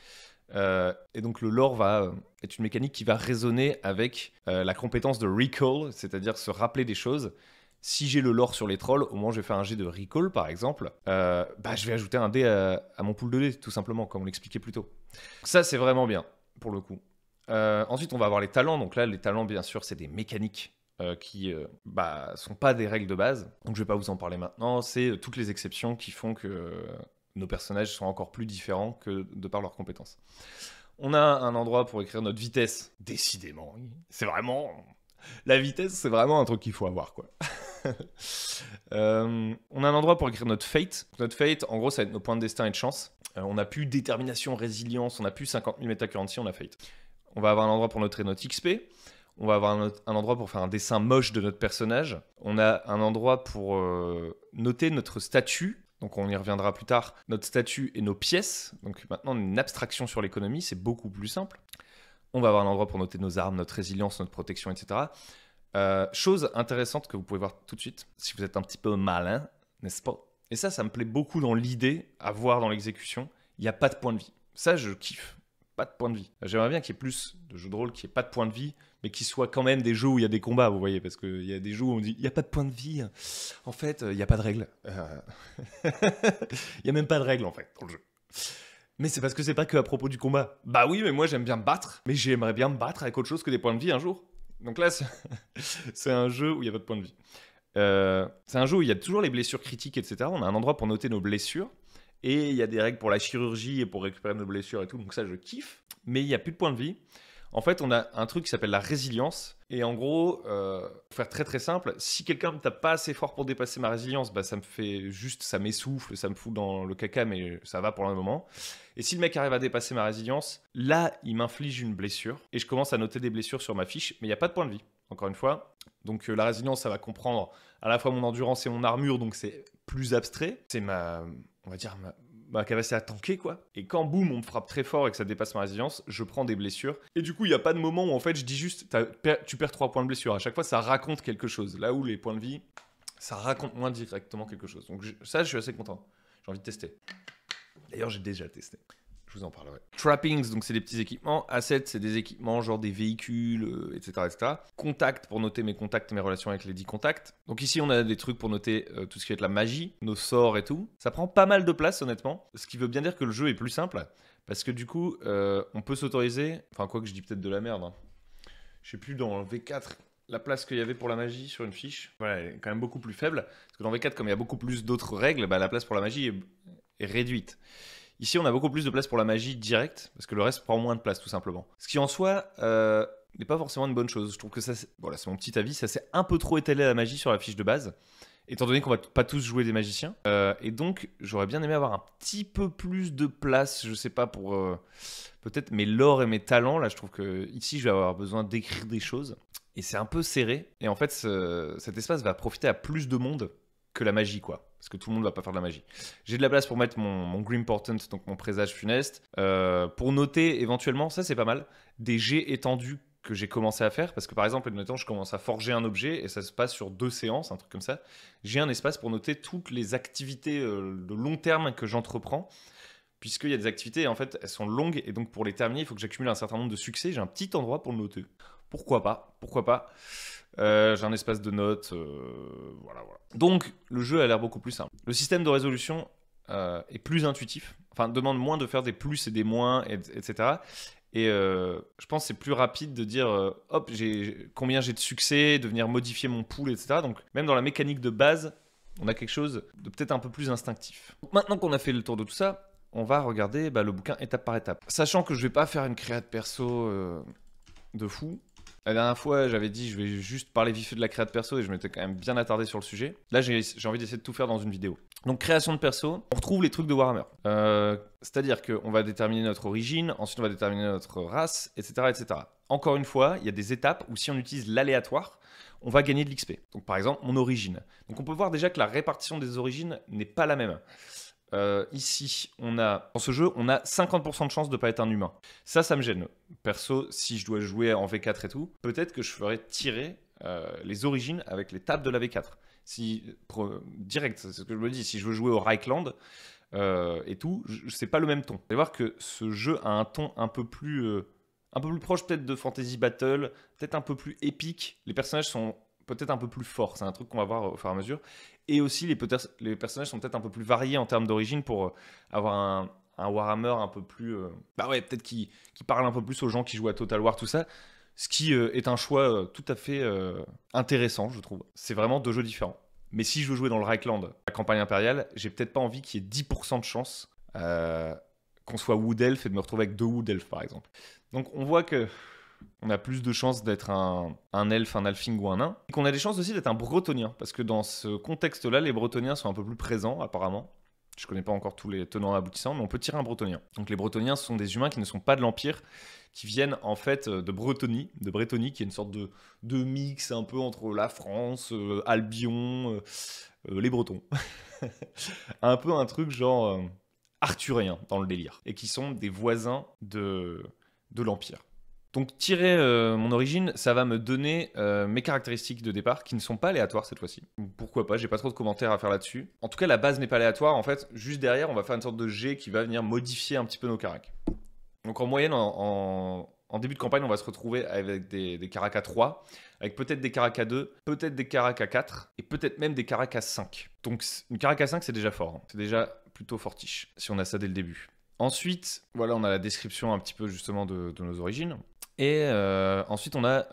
Et donc le lore va être une mécanique qui va résonner avec la compétence de recall, c'est-à-dire se rappeler des choses. Si j'ai le lore sur les trolls, au moins je vais faire un jet de recall par exemple, je vais ajouter un dé à mon pool de dés tout simplement, comme on l'expliquait plus tôt. Ça c'est vraiment bien pour le coup. Ensuite on va avoir les talents, donc là les talents bien sûr c'est des mécaniques qui sont pas des règles de base, donc je vais pas vous en parler maintenant, c'est toutes les exceptions qui font que nos personnages sont encore plus différents que de par leurs compétences. On a un endroit pour écrire notre vitesse, décidément, c'est vraiment... La vitesse, c'est vraiment un truc qu'il faut avoir, quoi. On a un endroit pour écrire notre fate. Notre fate, en gros, ça va être nos points de destin et de chance. On n'a plus détermination, résilience, on n'a plus 50 000 métacurrency, on a fate. On va avoir un endroit pour noter notre XP. On va avoir un endroit pour faire un dessin moche de notre personnage. On a un endroit pour noter notre statut. Donc on y reviendra plus tard. Notre statut et nos pièces. Donc maintenant, on a une abstraction sur l'économie, c'est beaucoup plus simple. On va avoir un endroit pour noter nos armes, notre résilience, notre protection, etc. Chose intéressante que vous pouvez voir tout de suite, si vous êtes un petit peu malin, n'est-ce pas? Et ça me plaît beaucoup dans l'idée, à voir dans l'exécution. Il n'y a pas de point de vie. Ça, je kiffe. Pas de point de vie. J'aimerais bien qu'il y ait plus de jeux de rôle qui n'aient pas de point de vie, mais qui soient quand même des jeux où il y a des combats, vous voyez, parce qu'il y a des jeux où on dit il n'y a pas de point de vie. En fait, il n'y a pas de règles. Il n'y a même pas de règles, en fait, dans le jeu. Mais c'est parce que c'est pas que à propos du combat. Bah oui, mais moi j'aime bien me battre, mais j'aimerais bien me battre avec autre chose que des points de vie un jour. Donc là, c'est un jeu où il n'y a pas de point de vie. C'est un jeu où il y a toujours les blessures critiques, etc. On a un endroit pour noter nos blessures. Et il y a des règles pour la chirurgie et pour récupérer nos blessures et tout. Donc ça, je kiffe. Mais il n'y a plus de points de vie. En fait, on a un truc qui s'appelle la résilience. Et en gros, pour faire très très simple, si quelqu'un ne tape pas assez fort pour dépasser ma résilience, ça me fait juste, ça m'essouffle, ça me fout dans le caca, mais ça va pour le moment. Et si le mec arrive à dépasser ma résilience, là, il m'inflige une blessure. Et je commence à noter des blessures sur ma fiche, mais il n'y a pas de point de vie, encore une fois. Donc la résilience, ça va comprendre à la fois mon endurance et mon armure, donc c'est plus abstrait. C'est on va dire, ma capacité à tanker, quoi. Et quand, boum, on me frappe très fort et que ça dépasse ma résilience, je prends des blessures. Et du coup, il n'y a pas de moment où, en fait, je dis juste, tu perds 3 points de blessure. À chaque fois, ça raconte quelque chose. Là où les points de vie, ça raconte moins directement quelque chose. Donc ça, je suis assez content. J'ai envie de tester. D'ailleurs, j'ai déjà testé. Je vous en parlerai. Trappings, donc c'est des petits équipements. Assets, c'est des équipements, genre des véhicules, etc., etc. Contact, pour noter mes contacts et mes relations avec les 10 contacts. Donc ici, on a des trucs pour noter tout ce qui va être la magie, nos sorts et tout. Ça prend pas mal de place, honnêtement. Ce qui veut bien dire que le jeu est plus simple. Parce que du coup, on peut s'autoriser... Enfin, quoi que je dis peut-être de la merde. Hein. Je sais plus, dans V4, la place qu'il y avait pour la magie sur une fiche, voilà, elle est quand même beaucoup plus faible. Parce que dans V4, comme il y a beaucoup plus d'autres règles, la place pour la magie est réduite. Ici, on a beaucoup plus de place pour la magie directe, parce que le reste prend moins de place, tout simplement. Ce qui, en soi, n'est pas forcément une bonne chose. Je trouve que ça, voilà, c'est mon petit avis, ça s'est un peu trop étalé à la magie sur la fiche de base, étant donné qu'on va pas tous jouer des magiciens. Et donc, j'aurais bien aimé avoir un petit peu plus de place, je sais pas, pour peut-être mes lores et mes talents. Là, je trouve que ici, je vais avoir besoin d'écrire des choses. Et c'est un peu serré. Et en fait, cet espace va profiter à plus de monde que la magie, quoi. Parce que tout le monde va pas faire de la magie. J'ai de la place pour mettre mon Grim Portent, donc mon présage funeste. Pour noter éventuellement, ça c'est pas mal, des jets étendus que j'ai commencé à faire. Parce que par exemple, admettons, je commence à forger un objet et ça se passe sur 2 séances, un truc comme ça. J'ai un espace pour noter toutes les activités de long terme que j'entreprends. Puisqu'il y a des activités, en fait, elles sont longues et donc pour les terminer, il faut que j'accumule un certain nombre de succès. J'ai un petit endroit pour le noter. Pourquoi pas? Pourquoi pas? J'ai un espace de notes, voilà. Donc, le jeu a l'air beaucoup plus simple. Le système de résolution est plus intuitif, enfin, demande moins de faire des plus et des moins, etc. Et je pense que c'est plus rapide de dire, hop, combien j'ai de succès, de venir modifier mon pool, etc. Donc, même dans la mécanique de base, on a quelque chose de peut-être un peu plus instinctif. Donc, maintenant qu'on a fait le tour de tout ça, on va regarder le bouquin étape par étape. Sachant que je vais pas faire une créa de perso de fou. La dernière fois, j'avais dit je vais juste parler vite fait de la créa de perso et je m'étais quand même bien attardé sur le sujet. Là, j'ai envie d'essayer de tout faire dans une vidéo. Donc, création de perso, on retrouve les trucs de Warhammer. C'est-à-dire qu'on va déterminer notre origine, ensuite on va déterminer notre race, etc., etc. Encore une fois, il y a des étapes où si on utilise l'aléatoire, on va gagner de l'XP. Donc, par exemple, mon origine. Donc, on peut voir déjà que la répartition des origines n'est pas la même. Ici, dans ce jeu, on a 50% de chance de ne pas être un humain. Ça me gêne. Perso, si je dois jouer en V4 et tout, peut-être que je ferais tirer les origines avec les tables de la V4. Direct, c'est ce que je me dis. Si je veux jouer au Reichland, et tout, c'est pas le même ton. Vous allez voir que ce jeu a un ton un peu plus proche peut-être de Fantasy Battle, peut-être un peu plus épique. Les personnages sont peut-être un peu plus forts, c'est un truc qu'on va voir au fur et à mesure. Et aussi, les personnages sont peut-être un peu plus variés en termes d'origine pour avoir un Warhammer un peu plus... bah ouais, peut-être qui parle un peu plus aux gens qui jouent à Total War, tout ça. Ce qui est un choix tout à fait intéressant, je trouve. C'est vraiment deux jeux différents. Mais si je veux jouer dans le Reichland, la campagne impériale, j'ai peut-être pas envie qu'il y ait 10% de chance qu'on soit Wood Elf et de me retrouver avec 2 Wood Elf, par exemple. Donc on voit que on a plus de chances d'être un elfe, un halfling ou un nain. Et qu'on a des chances aussi d'être un bretonien. Parce que dans ce contexte-là, les bretoniens sont un peu plus présents, apparemment. Je connais pas encore tous les tenants aboutissants, mais on peut tirer un bretonien. Donc les bretoniens, ce sont des humains qui ne sont pas de l'Empire, qui viennent en fait de Bretonie, qui est une sorte de mix un peu entre la France, Albion, les Bretons. Un peu un truc genre arthurien dans le délire. Et qui sont des voisins de l'Empire. Donc tirer mon origine, ça va me donner mes caractéristiques de départ qui ne sont pas aléatoires cette fois-ci. Pourquoi pas, j'ai pas trop de commentaires à faire là-dessus. En tout cas, la base n'est pas aléatoire. En fait, juste derrière, on va faire une sorte de jet qui va venir modifier un petit peu nos caracs. Donc en moyenne, en début de campagne, on va se retrouver avec des caracs à 3, avec peut-être des caracs à 2, peut-être des caracs à 4, et peut-être même des caracs à 5. Donc une carac à 5, c'est déjà fort. Hein. C'est déjà plutôt fortiche, si on a ça dès le début. Ensuite, voilà, on a la description un petit peu justement de nos origines. Et ensuite, on a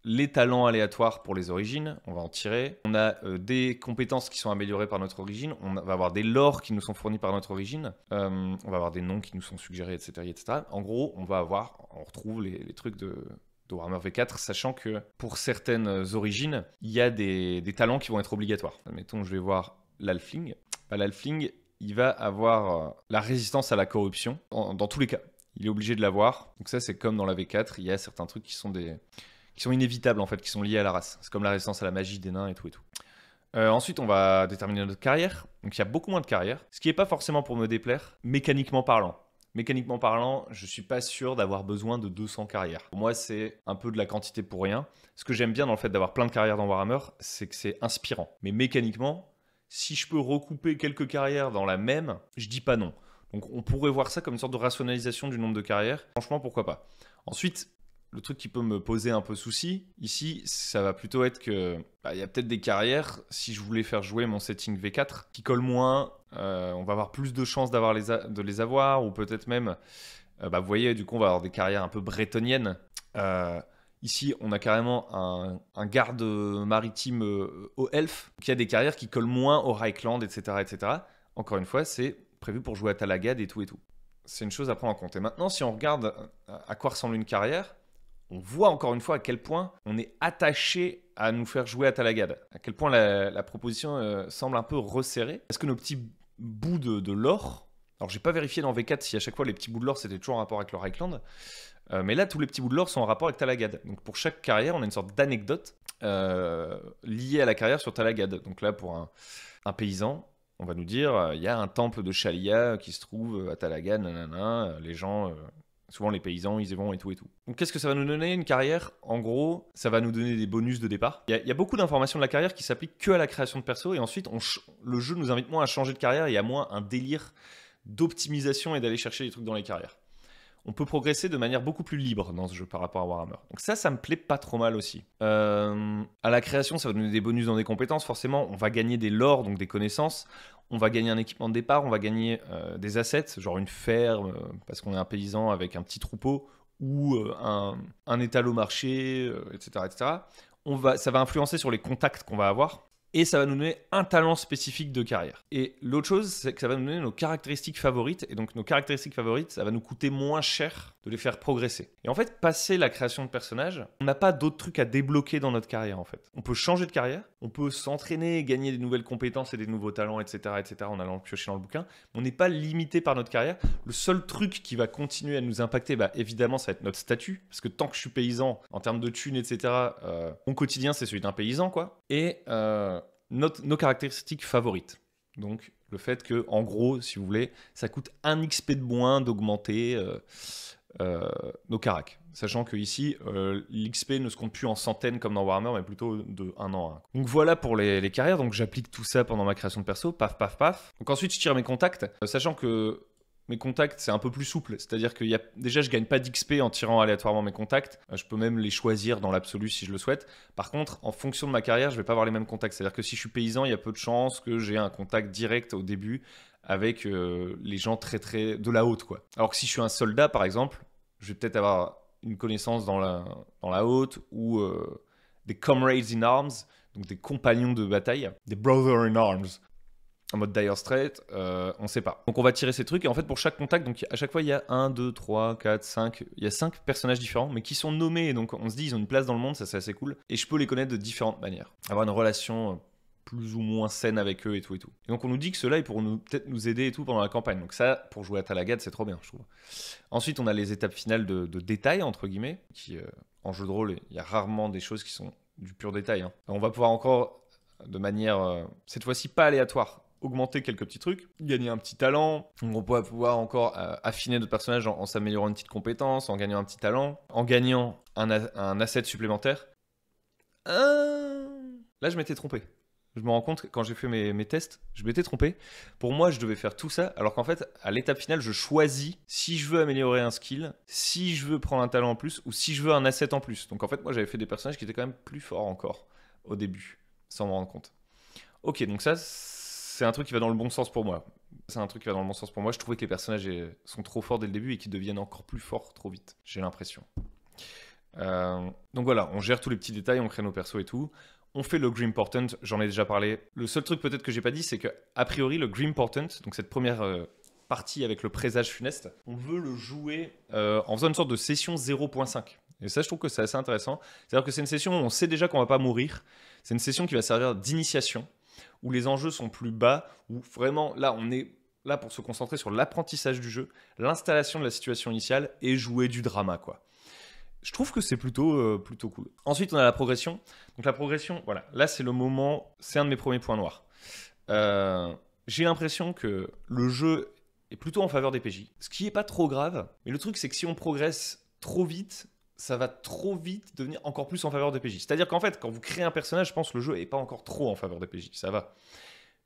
les talents aléatoires pour les origines, on va en tirer. On a des compétences qui sont améliorées par notre origine. On va avoir des lores qui nous sont fournis par notre origine. On va avoir des noms qui nous sont suggérés, etc. etc. En gros, on retrouve les trucs de Warhammer V4, sachant que pour certaines origines, il y a des talents qui vont être obligatoires. Admettons, je vais voir l'Halfling. L'Halfling, il va avoir la résistance à la corruption, dans tous les cas. Il est obligé de l'avoir. Donc ça, c'est comme dans la V4, il y a certains trucs qui sont inévitables, en fait, qui sont liés à la race. C'est comme la résistance à la magie des nains et tout et tout. Ensuite, on va déterminer notre carrière. Donc il y a beaucoup moins de carrière, ce qui n'est pas forcément pour me déplaire, mécaniquement parlant. Mécaniquement parlant, je suis pas sûr d'avoir besoin de 200 carrières. Pour moi, c'est un peu de la quantité pour rien. Ce que j'aime bien dans le fait d'avoir plein de carrières dans Warhammer, c'est que c'est inspirant. Mais mécaniquement, si je peux recouper quelques carrières dans la même, je dis pas non. Donc on pourrait voir ça comme une sorte de rationalisation du nombre de carrières. Franchement, pourquoi pas. Ensuite, le truc qui peut me poser un peu souci, ici, ça va plutôt être que il y a peut-être des carrières, si je voulais faire jouer mon setting V4, qui collent moins, on va avoir plus de chances de les avoir, ou peut-être même, vous voyez, du coup, on va avoir des carrières un peu bretoniennes. Ici, on a carrément un garde maritime au elfe, qui a des carrières qui collent moins au Reichland, etc., etc. Encore une fois, c'est prévu pour jouer à Talagad et tout et tout. C'est une chose à prendre en compte. Et maintenant, si on regarde à quoi ressemble une carrière, on voit encore une fois à quel point on est attaché à nous faire jouer à Talagad. À quel point la proposition semble un peu resserrée. Est-ce que nos petits bouts de lore... Alors, j'ai pas vérifié dans V4 si à chaque fois les petits bouts de lore c'était toujours en rapport avec le Reichland. Mais là, tous les petits bouts de lore sont en rapport avec Talagad. Donc, pour chaque carrière, on a une sorte d'anecdote liée à la carrière sur Talagad. Donc là, pour un paysan, on va nous dire, il y a un temple de Shalia qui se trouve à Talagad, nanana, les gens, souvent les paysans, ils y vont et tout et tout. Donc qu'est-ce que ça va nous donner, une carrière? En gros, ça va nous donner des bonus de départ. Il y a beaucoup d'informations de la carrière qui s'appliquent que à la création de perso, et ensuite, le jeu nous invite moins à changer de carrière, et il y a moins un délire d'optimisation et d'aller chercher des trucs dans les carrières. On peut progresser de manière beaucoup plus libre dans ce jeu par rapport à Warhammer. Donc ça me plaît pas trop mal aussi. À la création, ça va donner des bonus dans des compétences. Forcément, on va gagner des lores, donc des connaissances. On va gagner un équipement de départ. On va gagner des assets, genre une ferme, parce qu'on est un paysan avec un petit troupeau, ou un étal au marché, etc., etc. Ça va influencer sur les contacts qu'on va avoir. Et ça va nous donner un talent spécifique de carrière. Et l'autre chose, c'est que ça va nous donner nos caractéristiques favorites. Et donc nos caractéristiques favorites, ça va nous coûter moins cher de les faire progresser. Et en fait, passé la création de personnages, on n'a pas d'autres trucs à débloquer dans notre carrière en fait. On peut changer de carrière, on peut s'entraîner, gagner des nouvelles compétences et des nouveaux talents, etc. etc. en allant piocher dans le bouquin. On n'est pas limité par notre carrière. Le seul truc qui va continuer à nous impacter, évidemment, ça va être notre statut. Parce que tant que je suis paysan, en termes de thunes, etc., mon quotidien, c'est celui d'un paysan, quoi. Et nos caractéristiques favorites. Donc, le fait que, en gros, si vous voulez, ça coûte 1 XP de moins d'augmenter nos caracs. Sachant que ici, l'XP ne se compte plus en centaines comme dans Warhammer, mais plutôt de 1 an à 1. Donc voilà pour les carrières, donc j'applique tout ça pendant ma création de perso, paf, paf, paf. Donc ensuite, je tire mes contacts, sachant que mes contacts, c'est un peu plus souple. C'est-à-dire que déjà, je gagne pas d'XP en tirant aléatoirement mes contacts. Je peux même les choisir dans l'absolu si je le souhaite. Par contre, en fonction de ma carrière, je vais pas avoir les mêmes contacts. C'est-à-dire que si je suis paysan, il y a peu de chances que j'ai un contact direct au début avec les gens très de la haute, quoi. Alors que si je suis un soldat, par exemple, je vais peut-être avoir une connaissance dans la haute ou des comrades in arms, donc des compagnons de bataille, des brothers in arms, en mode Dire Straits, on sait pas. Donc on va tirer ces trucs, et en fait pour chaque contact, donc à chaque fois il y a 1, 2, 3, 4, 5, il y a 5 personnages différents, mais qui sont nommés, et donc on se dit ils ont une place dans le monde, ça c'est assez cool, et je peux les connaître de différentes manières. Avoir une relation plus ou moins saine avec eux et tout et tout. Et donc on nous dit que ceux-là, ils pourront peut-être nous aider et tout pendant la campagne. Donc ça, pour jouer à Talagad, c'est trop bien, je trouve. Ensuite, on a les étapes finales de détail, entre guillemets, qui, en jeu de rôle, il y a rarement des choses qui sont du pur détail. Hein. On va pouvoir encore, de manière, cette fois-ci pas aléatoire, augmenter quelques petits trucs, gagner un petit talent. Donc on va pouvoir encore affiner notre personnage en s'améliorant une petite compétence, en gagnant un petit talent, en gagnant un asset supplémentaire. Là, je m'étais trompé. Je me rends compte que quand j'ai fait mes tests, je m'étais trompé. Pour moi, je devais faire tout ça, alors qu'en fait, à l'étape finale, je choisis si je veux améliorer un skill, si je veux prendre un talent en plus, ou si je veux un asset en plus. Donc en fait, moi, j'avais fait des personnages qui étaient quand même plus forts encore au début, sans m'en rendre compte. Ok, donc ça, c'est un truc qui va dans le bon sens pour moi. C'est un truc qui va dans le bon sens pour moi. Je trouvais que les personnages sont trop forts dès le début et qu'ils deviennent encore plus forts trop vite. J'ai l'impression. Donc voilà, on gère tous les petits détails, on crée nos persos et tout. On fait le Grimportant, j'en ai déjà parlé. Le seul truc peut-être que j'ai pas dit, c'est que a priori le Grimportant, donc cette première partie avec le présage funeste, on veut le jouer en faisant une sorte de session 0.5. Et ça, je trouve que c'est assez intéressant. C'est-à-dire que c'est une session où on sait déjà qu'on va pas mourir. C'est une session qui va servir d'initiation, où les enjeux sont plus bas, où vraiment là on est là pour se concentrer sur l'apprentissage du jeu, l'installation de la situation initiale et jouer du drama, quoi. Je trouve que c'est plutôt cool. Ensuite, on a la progression. Donc la progression, voilà, là c'est le moment, c'est un de mes premiers points noirs. J'ai l'impression que le jeu est plutôt en faveur des PJ, ce qui n'est pas trop grave. Mais le truc, c'est que si on progresse trop vite, ça va trop vite devenir encore plus en faveur des PJ. C'est-à-dire qu'en fait, quand vous créez un personnage, je pense que le jeu n'est pas encore trop en faveur des PJ, ça va.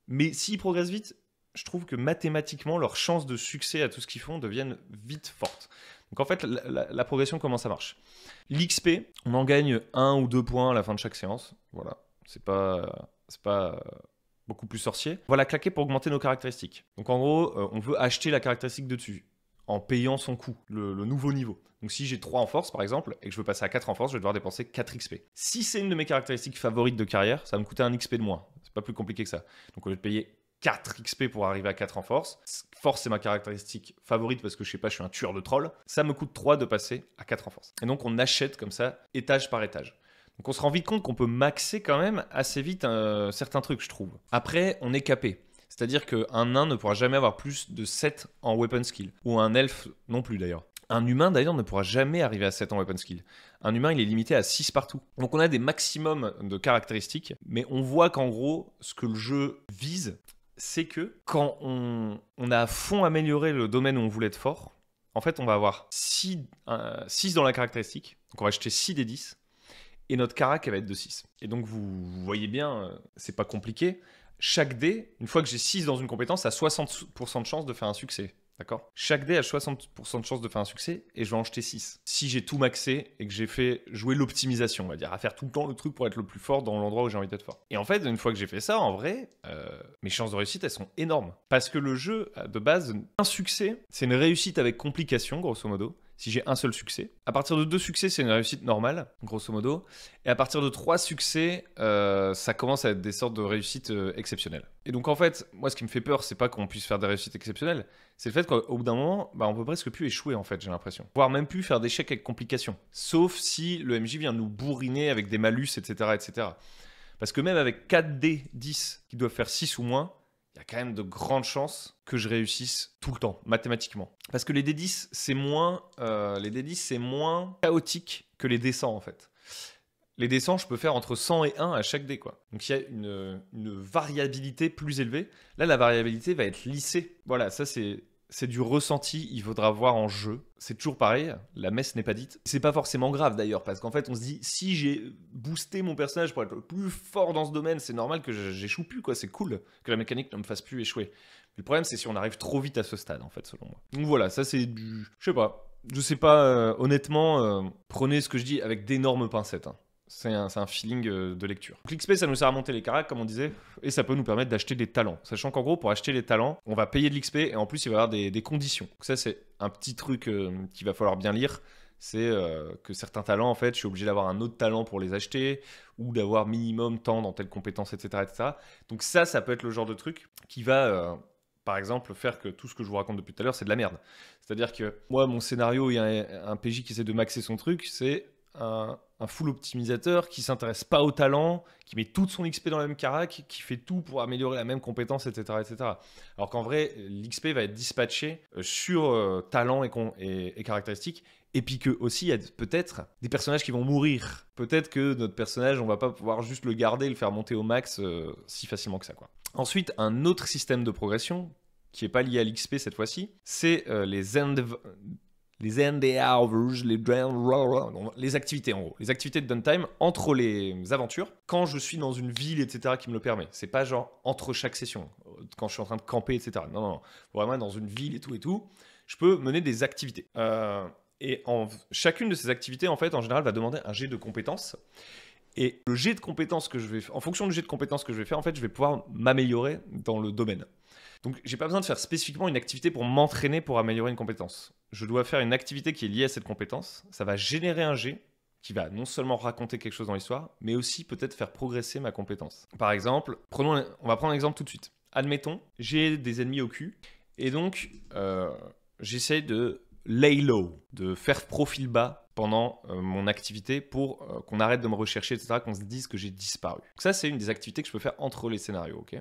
Mais s'ils progressent vite, je trouve que mathématiquement, leurs chances de succès à tout ce qu'ils font deviennent vite fortes. Donc en fait, la progression, comment ça marche? L'XP, on en gagne 1 ou 2 points à la fin de chaque séance. Voilà, c'est pas beaucoup plus sorcier. On va la claquer pour augmenter nos caractéristiques. Donc en gros, on veut acheter la caractéristique de dessus en payant son coût, le nouveau niveau. Donc si j'ai 3 en force par exemple, et que je veux passer à 4 en force, je vais devoir dépenser 4 XP. Si c'est une de mes caractéristiques favorites de carrière, ça va me coûter un XP de moins. C'est pas plus compliqué que ça. Donc au lieu de payer 4 XP pour arriver à 4 en force. Force, c'est ma caractéristique favorite parce que je sais pas, je suis un tueur de trolls. Ça me coûte 3 de passer à 4 en force. Et donc on achète comme ça, étage par étage. Donc on se rend vite compte qu'on peut maxer quand même assez vite certains trucs, je trouve. Après, on est capé. C'est-à-dire qu'un nain ne pourra jamais avoir plus de 7 en weapon skill. Ou un elfe non plus d'ailleurs. Un humain d'ailleurs ne pourra jamais arriver à 7 en weapon skill. Un humain il est limité à 6 partout. Donc on a des maximums de caractéristiques, mais on voit qu'en gros, ce que le jeu vise, c'est que quand on a à fond amélioré le domaine où on voulait être fort, en fait on va avoir 6 dans la caractéristique, donc on va acheter 6 des 10, et notre carac elle va être de 6. Et donc vous voyez bien, c'est pas compliqué, chaque dé, une fois que j'ai 6 dans une compétence, a 60% de chance de faire un succès. D'accord? Chaque dé a 60% de chance de faire un succès et je vais en jeter 6. Si j'ai tout maxé et que j'ai fait jouer l'optimisation, on va dire, à faire tout le temps le truc pour être le plus fort dans l'endroit où j'ai envie d'être fort. Et en fait, une fois que j'ai fait ça, en vrai, mes chances de réussite, elles sont énormes. Parce que le jeu, de base, un succès, c'est une réussite avec complication, grosso modo. Si j'ai un seul succès. À partir de 2 succès, c'est une réussite normale, grosso modo. Et à partir de 3 succès, ça commence à être des sortes de réussites exceptionnelles. Et donc en fait, moi ce qui me fait peur, c'est pas qu'on puisse faire des réussites exceptionnelles, c'est le fait qu'au bout d'un moment, on peut presque plus échouer en fait, j'ai l'impression. Voire même plus faire d'échecs avec complication. Sauf si le MJ vient nous bourriner avec des malus, etc. etc. Parce que même avec 4D10 qui doivent faire 6 ou moins, il y a quand même de grandes chances que je réussisse tout le temps, mathématiquement. Parce que les D10, c'est moins chaotique que les D100, en fait. Les D100, je peux faire entre 100 et 1 à chaque dé, quoi. Donc il y a une variabilité plus élevée. Là, la variabilité va être lissée. Voilà, ça, c'est c'est du ressenti, il faudra voir en jeu. C'est toujours pareil, la messe n'est pas dite. C'est pas forcément grave d'ailleurs, parce qu'en fait on se dit, si j'ai boosté mon personnage pour être le plus fort dans ce domaine, c'est normal que j'échoue plus, quoi. C'est cool que la mécanique ne me fasse plus échouer. Mais le problème c'est si on arrive trop vite à ce stade, en fait, selon moi. Donc voilà, ça c'est du... Je sais pas, honnêtement, prenez ce que je dis avec d'énormes pincettes, hein. C'est un feeling de lecture. ClickSpace, ça nous sert à monter les caracs, comme on disait, et ça peut nous permettre d'acheter des talents. Sachant qu'en gros, pour acheter les talents, on va payer de l'XP, et en plus, il va y avoir des conditions. Donc ça, c'est un petit truc qu'il va falloir bien lire. C'est que certains talents, en fait, je suis obligé d'avoir un autre talent pour les acheter, ou d'avoir minimum tant dans telle compétence, etc., etc. Donc ça peut être le genre de truc qui va... par exemple, faire que tout ce que je vous raconte depuis tout à l'heure, c'est de la merde. C'est-à-dire que moi, mon scénario, il y a un PJ qui essaie de maxer son truc, c'est un full optimisateur qui s'intéresse pas au talent, qui met toute son XP dans la même carac, qui fait tout pour améliorer la même compétence, etc. etc. Alors qu'en vrai, l'XP va être dispatché sur talent et caractéristiques, et puis que aussi, il y a peut-être des personnages qui vont mourir. Peut-être que notre personnage, on va pas pouvoir juste le garder et le faire monter au max si facilement que ça, quoi. Ensuite, un autre système de progression, qui n'est pas lié à l'XP cette fois-ci, c'est les activités en gros. Les activités de downtime entre les aventures, quand je suis dans une ville, etc., qui me le permet. C'est pas genre entre chaque session, quand je suis en train de camper, etc. Non, non, non. Vraiment dans une ville et tout, je peux mener des activités. Et chacune de ces activités, en fait, en général, va demander un jet de compétences. Et le jet de compétences que je vais faire, en fonction du jet de compétences que je vais faire, en fait, je vais pouvoir m'améliorer dans le domaine. Donc, j'ai pas besoin de faire spécifiquement une activité pour m'entraîner pour améliorer une compétence. Je dois faire une activité qui est liée à cette compétence. Ça va générer un jet qui va non seulement raconter quelque chose dans l'histoire, mais aussi peut-être faire progresser ma compétence. Par exemple, on va prendre un exemple tout de suite. Admettons, j'ai des ennemis au cul, et donc j'essaie de lay low, de faire profil bas pendant mon activité pour qu'on arrête de me rechercher, etc., qu'on se dise que j'ai disparu. Donc ça, c'est une des activités que je peux faire entre les scénarios, ok ?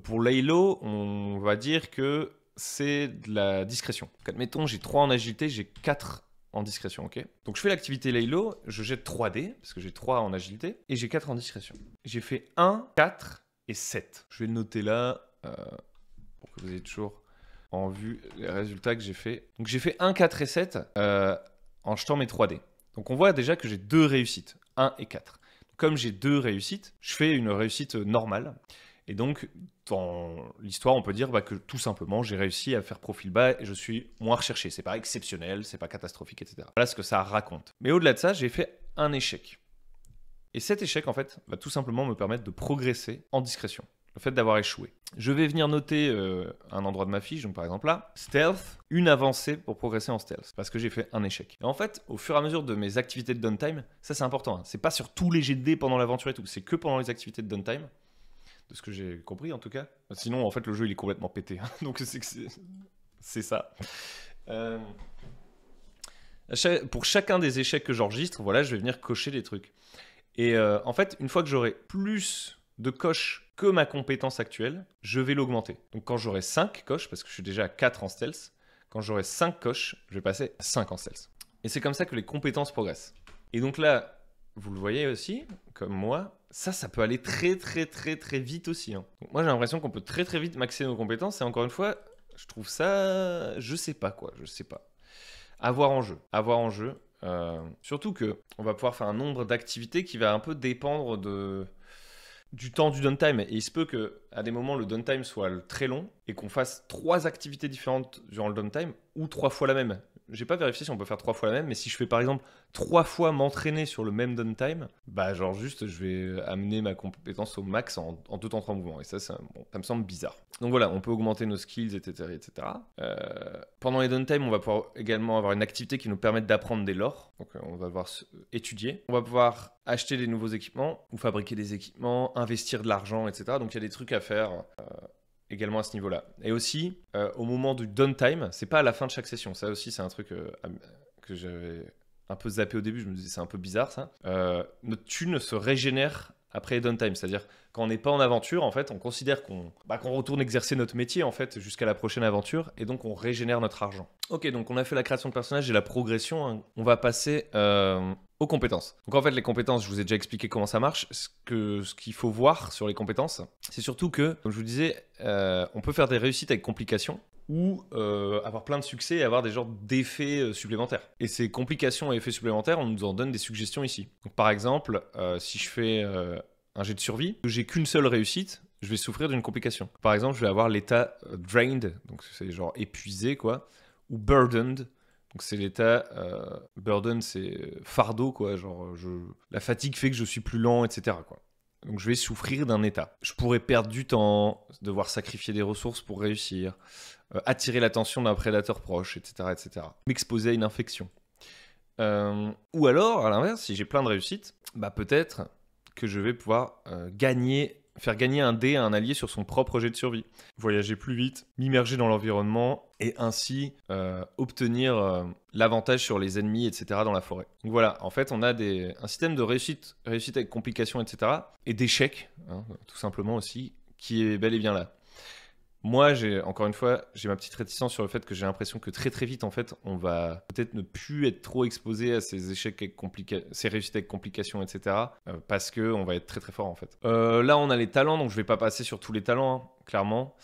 Pour lay low, on va dire que c'est de la discrétion. Donc, admettons, j'ai 3 en agilité, j'ai 4 en discrétion, ok ? Donc je fais l'activité lay low, je jette 3 dés, parce que j'ai 3 en agilité, et j'ai 4 en discrétion. J'ai fait 1, 4 et 7. Je vais le noter là, pour que vous ayez toujours en vue les résultats que j'ai fait. Donc j'ai fait 1, 4 et 7 en jetant mes 3 dés. Donc on voit déjà que j'ai 2 réussites, 1 et 4. Comme j'ai 2 réussites, je fais une réussite normale. Et donc, dans l'histoire, on peut dire que tout simplement, j'ai réussi à faire profil bas et je suis moins recherché. C'est pas exceptionnel, c'est pas catastrophique, etc. Voilà ce que ça raconte. Mais au-delà de ça, j'ai fait un échec. Et cet échec, en fait, va tout simplement me permettre de progresser en discrétion. Le fait d'avoir échoué. Je vais venir noter un endroit de ma fiche, donc par exemple là, stealth, une avancée pour progresser en stealth, parce que j'ai fait un échec. Et en fait, au fur et à mesure de mes activités de downtime, ça c'est important, hein. C'est pas sur tous les jets de dés pendant l'aventure et tout, c'est que pendant les activités de downtime. De ce que j'ai compris en tout cas. Sinon, en fait, le jeu il est complètement pété. Donc c'est ça. Pour chacun des échecs que j'enregistre, voilà, je vais venir cocher des trucs. Et en fait, une fois que j'aurai plus de coches que ma compétence actuelle, je vais l'augmenter. Donc quand j'aurai 5 coches, parce que je suis déjà à 4 en stealth, quand j'aurai 5 coches, je vais passer à 5 en stealth. Et c'est comme ça que les compétences progressent. Et donc là, vous le voyez aussi, comme moi, ça peut aller très vite aussi, hein. Donc moi j'ai l'impression qu'on peut très vite maxer nos compétences, et encore une fois, je trouve ça... je sais pas. À voir en jeu. Surtout qu'on va pouvoir faire un nombre d'activités qui va un peu dépendre du temps du downtime. Et il se peut qu'à des moments, le downtime soit très long et qu'on fasse 3 activités différentes durant le downtime ou 3 fois la même. J'ai pas vérifié si on peut faire 3 fois la même, mais si je fais par exemple 3 fois m'entraîner sur le même downtime, bah genre juste je vais amener ma compétence au max en 2 temps 3 mouvements. Et ça me semble bizarre. Donc voilà, on peut augmenter nos skills, etc. Pendant les downtime, on va pouvoir également avoir une activité qui nous permette d'apprendre des lores. Donc on va devoir étudier. On va pouvoir acheter des nouveaux équipements ou fabriquer des équipements, investir de l'argent, etc. Donc il y a des trucs à faire. Également à ce niveau-là. Et aussi, au moment du downtime, c'est pas à la fin de chaque session. Ça aussi, c'est un truc que j'avais un peu zappé au début. Je me disais, c'est un peu bizarre ça. Notre thune se régénère après les downtime. C'est-à-dire, quand on n'est pas en aventure, en fait, on considère qu'on retourne exercer notre métier, en fait, jusqu'à la prochaine aventure. Et donc, on régénère notre argent. Ok, donc on a fait la création de personnage et la progression, hein. On va passer aux compétences. Donc en fait, les compétences, je vous ai déjà expliqué comment ça marche. Ce qu'il faut voir sur les compétences, c'est surtout que, comme je vous disais, on peut faire des réussites avec complication. ou avoir plein de succès et avoir des genres d'effets supplémentaires. Et ces complications et effets supplémentaires, on nous en donne des suggestions ici. Donc, par exemple, si je fais un jet de survie, que j'ai qu'une seule réussite, je vais souffrir d'une complication. Par exemple, je vais avoir l'état drained, donc c'est genre épuisé, quoi, ou burdened. Donc c'est l'état burden, c'est fardeau, quoi, genre la fatigue fait que je suis plus lent, etc., quoi. Donc je vais souffrir d'un état. Je pourrais perdre du temps, devoir sacrifier des ressources pour réussir, attirer l'attention d'un prédateur proche, etc., etc. M'exposer à une infection. Ou alors, à l'inverse, si j'ai plein de réussites, bah peut-être que je vais pouvoir faire gagner un dé à un allié sur son propre jet de survie. Voyager plus vite, m'immerger dans l'environnement et ainsi obtenir l'avantage sur les ennemis, etc. dans la forêt. Donc voilà, en fait, on a un système de réussite avec complications, etc. et d'échecs, hein, tout simplement aussi, qui est bel et bien là. Moi, encore une fois, j'ai ma petite réticence sur le fait que j'ai l'impression que très très vite, en fait, on va peut-être ne plus être trop exposé à ces échecs avec ces réussites avec complications, etc. Parce qu'on va être très très fort, en fait. Là, on a les talents, donc je vais pas passer sur tous les talents, hein, clairement.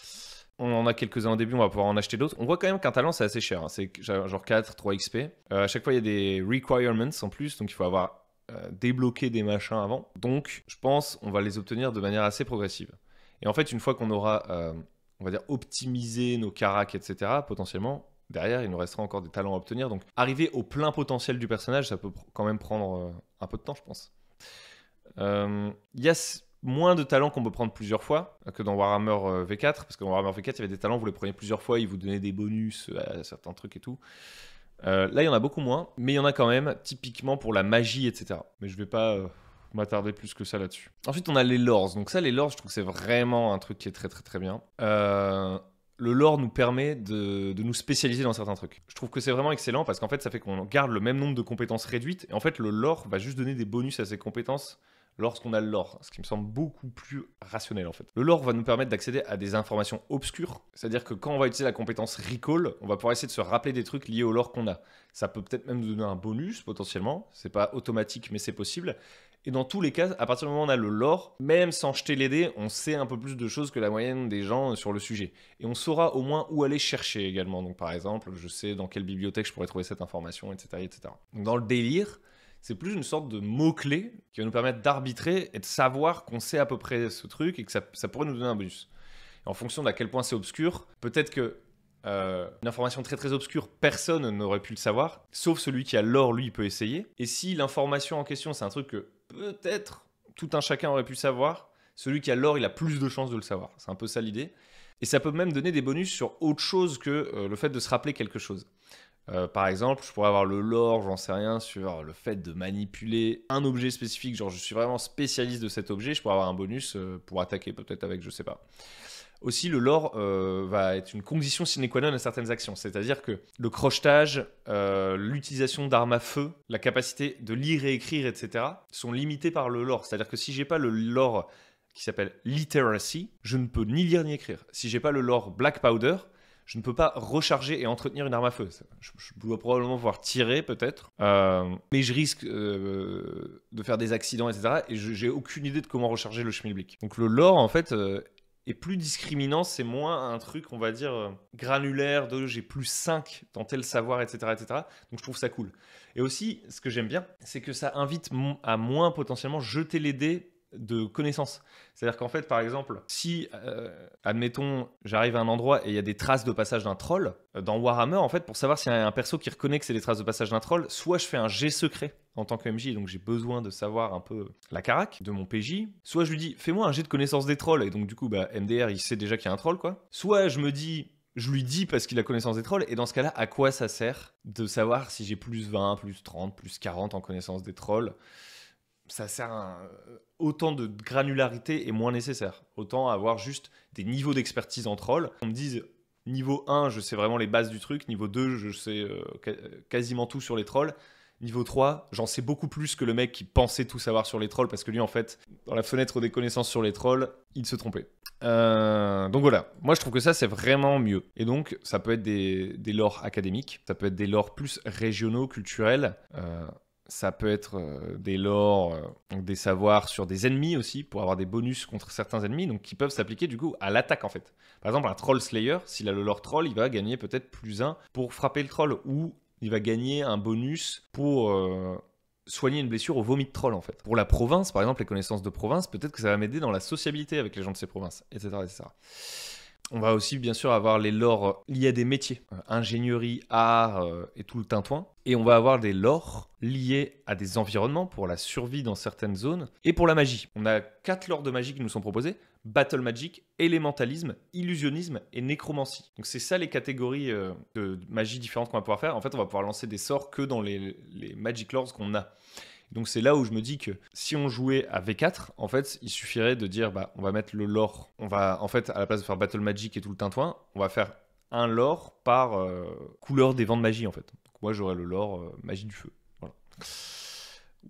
On en a quelques-uns au début, on va pouvoir en acheter d'autres. On voit quand même qu'un talent, c'est assez cher. Hein. C'est genre 4, 3 XP. À chaque fois, il y a des requirements en plus, donc il faut avoir débloqué des machins avant. Donc, je pense on va les obtenir de manière assez progressive. Et en fait, une fois qu'on aura... on va dire optimiser nos caracs, etc. Potentiellement, derrière, il nous restera encore des talents à obtenir. Donc, arriver au plein potentiel du personnage, ça peut quand même prendre un peu de temps, je pense. Il y a moins de talents qu'on peut prendre plusieurs fois que dans Warhammer V4, parce que dans Warhammer V4, il y avait des talents, vous les preniez plusieurs fois, ils vous donnaient des bonus à certains trucs et tout. Là, il y en a beaucoup moins, mais il y en a quand même, typiquement pour la magie, etc. Mais je vais pas... m'attarder plus que ça là-dessus. Ensuite, on a les lores. Donc ça, les lores, je trouve que c'est vraiment un truc qui est très très très bien. Le lore nous permet de nous spécialiser dans certains trucs. Je trouve que c'est vraiment excellent parce qu'en fait, ça fait qu'on garde le même nombre de compétences réduites. Et en fait, le lore va juste donner des bonus à ces compétences lorsqu'on a le lore, ce qui me semble beaucoup plus rationnel en fait. Le lore va nous permettre d'accéder à des informations obscures, c'est-à-dire que quand on va utiliser la compétence recall, on va pouvoir essayer de se rappeler des trucs liés au lore qu'on a. Ça peut peut-être même nous donner un bonus potentiellement, c'est pas automatique mais c'est possible. Et dans tous les cas, à partir du moment où on a le lore, même sans jeter les dés, on sait un peu plus de choses que la moyenne des gens sur le sujet. Et on saura au moins où aller chercher également. Donc par exemple, je sais dans quelle bibliothèque je pourrais trouver cette information, etc. etc. Donc dans le délire, c'est plus une sorte de mot-clé qui va nous permettre d'arbitrer et de savoir qu'on sait à peu près ce truc et que ça pourrait nous donner un bonus. Et en fonction d'à quel point c'est obscur, peut-être que une information très très obscure, personne n'aurait pu le savoir, sauf celui qui a l'or, lui, il peut essayer. Et si l'information en question, c'est un truc que peut-être tout un chacun aurait pu savoir, celui qui a l'or, il a plus de chances de le savoir. C'est un peu ça l'idée. Et ça peut même donner des bonus sur autre chose que le fait de se rappeler quelque chose. Par exemple, je pourrais avoir le lore, j'en sais rien, sur le fait de manipuler un objet spécifique, genre je suis vraiment spécialiste de cet objet, je pourrais avoir un bonus pour attaquer peut-être avec, je sais pas. Aussi, le lore va être une condition sine qua non à certaines actions, c'est-à-dire que le crochetage, l'utilisation d'armes à feu, la capacité de lire et écrire, etc., sont limités par le lore. C'est-à-dire que si j'ai pas le lore qui s'appelle Literacy, je ne peux ni lire ni écrire. Si j'ai pas le lore Black Powder, je ne peux pas recharger et entretenir une arme à feu. Je dois probablement pouvoir tirer, peut-être, mais je risque de faire des accidents, etc. Et j'ai aucune idée de comment recharger le schmilblick. Donc le lore, en fait, est plus discriminant, c'est moins un truc, on va dire, granulaire, de j'ai plus 5 dans tel savoir, etc., etc. Donc je trouve ça cool. Et aussi, ce que j'aime bien, c'est que ça invite à moins potentiellement jeter les dés de connaissances. C'est-à-dire qu'en fait, par exemple, si, admettons, j'arrive à un endroit et il y a des traces de passage d'un troll, dans Warhammer, en fait, pour savoir s'il y a un perso qui reconnaît que c'est des traces de passage d'un troll, soit je fais un jet secret en tant que MJ, donc j'ai besoin de savoir un peu la carac de mon PJ, soit je lui dis, fais-moi un jet de connaissance des trolls, et donc du coup, bah, MDR, il sait déjà qu'il y a un troll, quoi. Soit je lui dis parce qu'il a connaissance des trolls, et dans ce cas-là, à quoi ça sert de savoir si j'ai plus 20, plus 30, plus 40 en connaissance des trolls? Ça sert autant de granularité est moins nécessaire. Autant avoir juste des niveaux d'expertise en troll. On me dise, niveau 1, je sais vraiment les bases du truc. Niveau 2, je sais quasiment tout sur les trolls. Niveau 3, j'en sais beaucoup plus que le mec qui pensait tout savoir sur les trolls, parce que lui, en fait, dans la fenêtre des connaissances sur les trolls, il se trompait. Donc voilà, moi je trouve que ça, c'est vraiment mieux. Et donc, ça peut être des lores académiques, ça peut être des lores plus régionaux, culturels. Ça peut être des lores, donc des savoirs sur des ennemis aussi, pour avoir des bonus contre certains ennemis, donc qui peuvent s'appliquer du coup à l'attaque en fait. Par exemple, un troll slayer, s'il a le lore troll, il va gagner peut-être +1 pour frapper le troll, ou il va gagner un bonus pour soigner une blessure au vomi de troll en fait. Pour la province, par exemple, les connaissances de province, peut-être que ça va m'aider dans la sociabilité avec les gens de ces provinces, etc. etc. On va aussi bien sûr avoir les lores liés à des métiers, ingénierie, art et tout le tintouin. Et on va avoir des lores liés à des environnements pour la survie dans certaines zones et pour la magie. On a 4 lores de magie qui nous sont proposés: Battle Magic, Élémentalisme, Illusionnisme et Nécromancie. Donc c'est ça les catégories de magie différentes qu'on va pouvoir faire. En fait, on va pouvoir lancer des sorts que dans les Magic Lores qu'on a. Donc c'est là où je me dis que si on jouait à V4, en fait, il suffirait de dire, bah, on va mettre le lore. On va, en fait, à la place de faire Battle Magic et tout le tintouin, on va faire un lore par couleur des vents de magie, en fait. Donc moi, j'aurais le lore magie du feu. Voilà.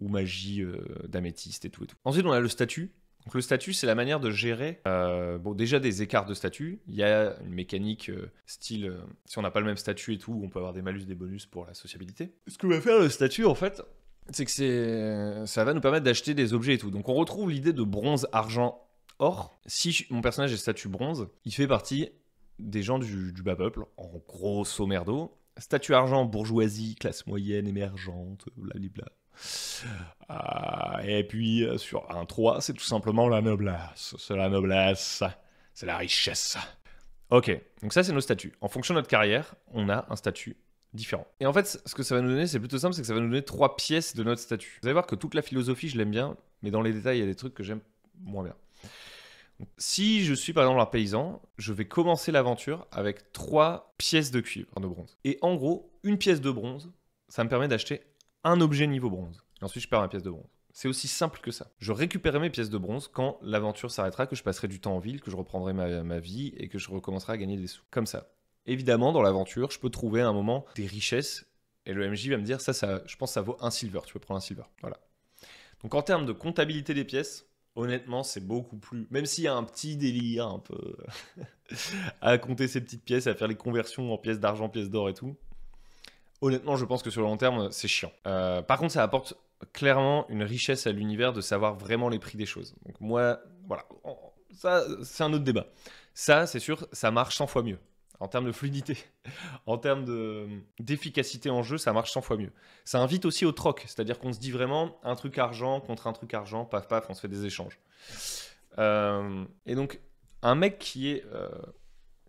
Ou magie d'améthyste et tout et tout. Ensuite, on a le statut. Donc le statut, c'est la manière de gérer bon, déjà des écarts de statut. Il y a une mécanique style, si on n'a pas le même statut et tout, on peut avoir des malus, des bonus pour la sociabilité. Ce que va faire le statut, en fait, c'est que ça va nous permettre d'acheter des objets et tout. Donc on retrouve l'idée de bronze, argent, or. Si mon personnage est statut bronze, il fait partie des gens du bas peuple, en grosso merdo. Statut argent, bourgeoisie, classe moyenne, émergente, blablabla. Et puis sur un 3, c'est tout simplement la noblesse. C'est la noblesse, c'est la richesse. Ok, donc ça c'est nos statuts. En fonction de notre carrière, on a un statut différent. Et en fait, ce que ça va nous donner, c'est plutôt simple, c'est que ça va nous donner 3 pièces de notre statut. Vous allez voir que toute la philosophie, je l'aime bien, mais dans les détails, il y a des trucs que j'aime moins bien. Donc, si je suis par exemple un paysan, je vais commencer l'aventure avec 3 pièces de cuivre, de bronze. Et en gros, une pièce de bronze, ça me permet d'acheter un objet niveau bronze. Et ensuite, je perds ma pièce de bronze. C'est aussi simple que ça. Je récupérerai mes pièces de bronze quand l'aventure s'arrêtera, que je passerai du temps en ville, que je reprendrai ma vie et que je recommencerai à gagner des sous. Comme ça. Évidemment, dans l'aventure, je peux trouver à un moment des richesses et le MJ va me dire ça, je pense que ça vaut 1 silver, tu peux prendre 1 silver. Voilà. Donc en termes de comptabilité des pièces, honnêtement, c'est beaucoup plus... Même s'il y a un petit délire un peu à compter ces petites pièces, à faire les conversions en pièces d'argent, pièces d'or et tout, honnêtement, je pense que sur le long terme, c'est chiant. Par contre, ça apporte clairement une richesse à l'univers de savoir vraiment les prix des choses. Donc moi, voilà, ça, c'est un autre débat. Ça, c'est sûr, ça marche 100 fois mieux. En termes de fluidité, en termes d'efficacité en jeu, ça marche 100 fois mieux. Ça invite aussi au troc, c'est-à-dire qu'on se dit vraiment un truc argent contre un truc argent, paf paf, on se fait des échanges. Et donc, un mec qui est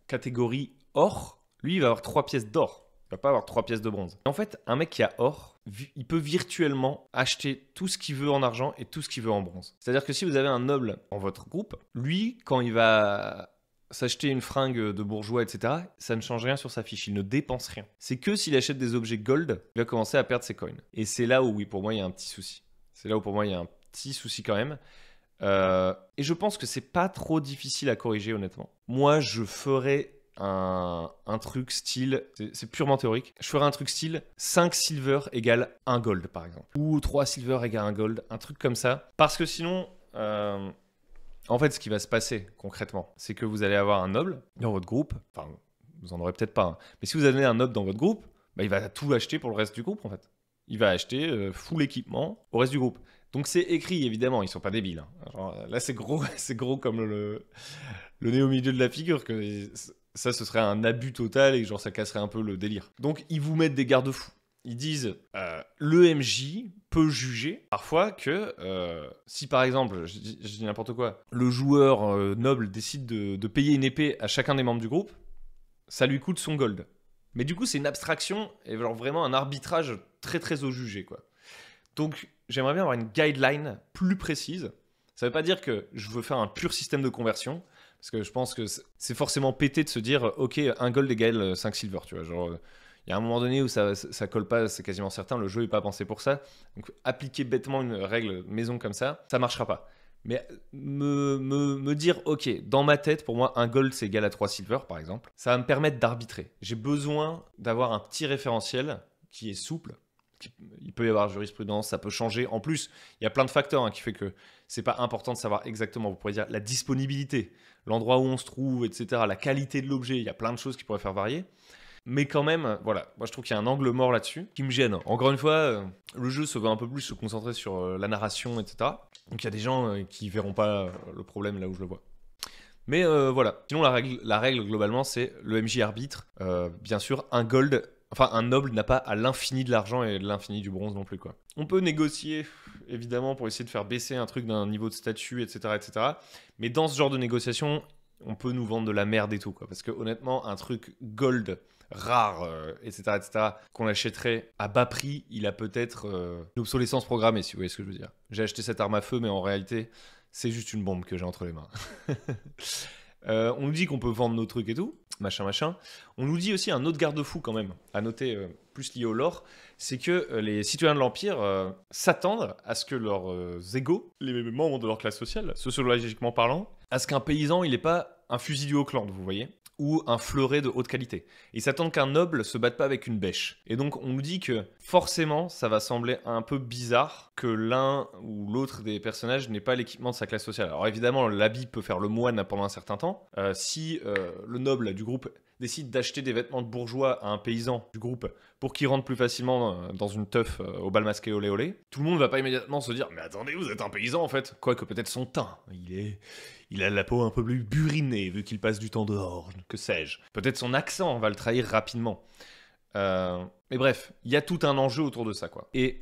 catégorie or, lui, il va avoir 3 pièces d'or. Il va pas avoir 3 pièces de bronze. En fait, un mec qui a or, il peut virtuellement acheter tout ce qu'il veut en argent et tout ce qu'il veut en bronze. C'est-à-dire que si vous avez un noble dans votre groupe, lui, quand il va s'acheter une fringue de bourgeois, etc., ça ne change rien sur sa fiche, il ne dépense rien. C'est que s'il achète des objets gold, il va commencer à perdre ses coins. Et c'est là où, oui, pour moi, il y a un petit souci. C'est là où, pour moi, il y a un petit souci quand même. Et je pense que c'est pas trop difficile à corriger, honnêtement. Moi, je ferais un truc style, c'est purement théorique, je ferais un truc style 5 silver égale 1 gold, par exemple. Ou 3 silver égale 1 gold, un truc comme ça. Parce que sinon... En fait, ce qui va se passer concrètement, c'est que vous allez avoir un noble dans votre groupe. Enfin, vous en aurez peut-être pas. Mais si vous avez un noble dans votre groupe, bah, il va tout acheter pour le reste du groupe, en fait. Il va acheter full équipement au reste du groupe. Donc c'est écrit, évidemment, ils sont pas débiles. Hein. Genre, là, c'est gros, c'est gros comme le nez au milieu de la figure. Que ça, ce serait un abus total et genre ça casserait un peu le délire. Donc ils vous mettent des garde-fous. Ils disent le MJ peut juger parfois que si par exemple, je dis n'importe quoi, le joueur noble décide de payer une épée à chacun des membres du groupe, ça lui coûte son gold. Mais du coup, c'est une abstraction et genre vraiment un arbitrage très très au jugé, quoi. Donc j'aimerais bien avoir une guideline plus précise. Ça veut pas dire que je veux faire un pur système de conversion, parce que je pense que c'est forcément pété de se dire ok, un gold égale 5 silver, tu vois, genre... Il y a un moment donné où ça colle pas, c'est quasiment certain, le jeu n'est pas pensé pour ça. Donc appliquer bêtement une règle maison comme ça marchera pas. Mais me dire, ok, dans ma tête, pour moi, un gold c'est égal à 3 silver par exemple, ça va me permettre d'arbitrer. J'ai besoin d'avoir un petit référentiel qui est souple. Il peut y avoir jurisprudence, ça peut changer. En plus, il y a plein de facteurs qui fait que c'est pas important de savoir exactement. Vous pourrez dire la disponibilité, l'endroit où on se trouve, etc., la qualité de l'objet. Il y a plein de choses qui pourraient faire varier. Mais quand même, voilà, moi je trouve qu'il y a un angle mort là-dessus qui me gêne. Encore une fois, le jeu se veut un peu plus se concentrer sur la narration, etc. Donc il y a des gens qui verront pas le problème là où je le vois. Mais voilà. Sinon, la règle globalement, c'est le MJ arbitre. Bien sûr, un gold, enfin un noble n'a pas à l'infini de l'argent et l'infini du bronze non plus, quoi. On peut négocier, évidemment, pour essayer de faire baisser un truc d'un niveau de statut, etc., etc. Mais dans ce genre de négociation, on peut nous vendre de la merde et tout, quoi. Parce que honnêtement, un truc gold rare, etc., etc., qu'on achèterait à bas prix, il a peut-être une obsolescence programmée, si vous voyez ce que je veux dire. J'ai acheté cette arme à feu, mais en réalité, c'est juste une bombe que j'ai entre les mains. On nous dit qu'on peut vendre nos trucs et tout, machin, machin. On nous dit aussi un autre garde-fou quand même, à noter plus lié au lore, c'est que les citoyens de l'Empire s'attendent à ce que leurs égaux, les membres de leur classe sociale, sociologiquement parlant, à ce qu'un paysan, il n'ait pas un fusil du Auckland, vous voyez, ou un fleuret de haute qualité. Ils s'attendent qu'un noble se batte pas avec une bêche. Et donc on nous dit que forcément ça va sembler un peu bizarre que l'un ou l'autre des personnages n'ait pas l'équipement de sa classe sociale. Alors évidemment l'habit peut faire le moine pendant un certain temps. Si le noble du groupe décide d'acheter des vêtements de bourgeois à un paysan du groupe pour qu'il rentre plus facilement dans une teuf au bal masqué olé olé, tout le monde va pas immédiatement se dire « Mais attendez, vous êtes un paysan en fait !» Quoique peut-être son teint, il a la peau un peu plus burinée vu qu'il passe du temps dehors, que sais-je. Peut-être son accent va le trahir rapidement. Mais bref, il y a tout un enjeu autour de ça, quoi. Et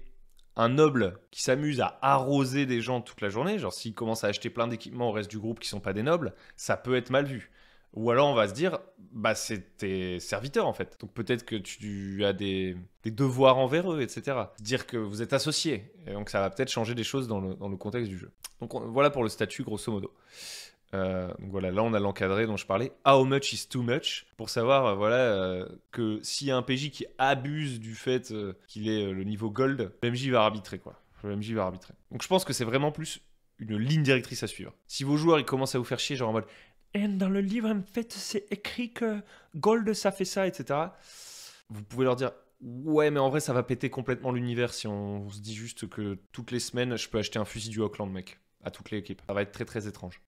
un noble qui s'amuse à arroser des gens toute la journée, genre s'il commence à acheter plein d'équipements au reste du groupe qui sont pas des nobles, ça peut être mal vu. Ou alors on va se dire, bah c'est tes serviteurs en fait. Donc peut-être que tu as des devoirs envers eux, etc. Dire que vous êtes associés. Et donc ça va peut-être changer des choses dans le contexte du jeu. Donc voilà pour le statut grosso modo. Donc voilà, là on a l'encadré dont je parlais. How much is too much? Pour savoir que s'il y a un PJ qui abuse du fait qu'il est le niveau gold, le MJ va arbitrer quoi. Le MJ va arbitrer. Donc je pense que c'est vraiment plus une ligne directrice à suivre. Si vos joueurs ils commencent à vous faire chier genre en mode et dans le livre, en fait, c'est écrit que Gold, ça fait ça, etc. Vous pouvez leur dire, ouais, mais en vrai, ça va péter complètement l'univers si on se dit juste que toutes les semaines, je peux acheter un fusil du Auckland, mec, à toutes les équipes. Ça va être très, très étrange.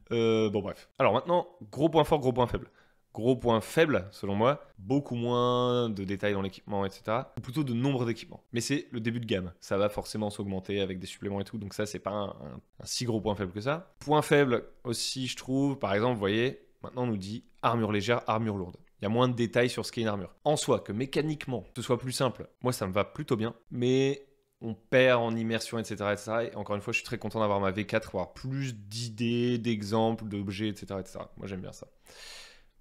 Bon, bref. Alors maintenant, gros point fort, gros point faible. Gros point faible, selon moi, beaucoup moins de détails dans l'équipement, etc. Ou plutôt de nombre d'équipements. Mais c'est le début de gamme. Ça va forcément s'augmenter avec des suppléments et tout. Donc ça, c'est pas un si gros point faible que ça. Point faible aussi, je trouve, par exemple, vous voyez, maintenant on nous dit armure légère, armure lourde. Il y a moins de détails sur ce qu'est une armure. En soi, que mécaniquement, ce soit plus simple, moi ça me va plutôt bien. Mais on perd en immersion, etc., etc. Et encore une fois, je suis très content d'avoir ma V4, pour avoir plus d'idées, d'exemples, d'objets, etc., etc. Moi j'aime bien ça.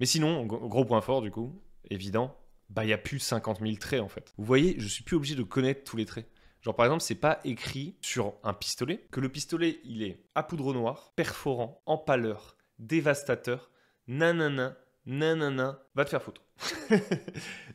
Mais sinon, gros point fort du coup, évident, bah il n'y a plus 50 000 traits en fait. Vous voyez, je suis plus obligé de connaître tous les traits. Genre par exemple, c'est pas écrit sur un pistolet que le pistolet il est à poudre noire, perforant, empaleur, dévastateur, nanana, nanana, va te faire foutre.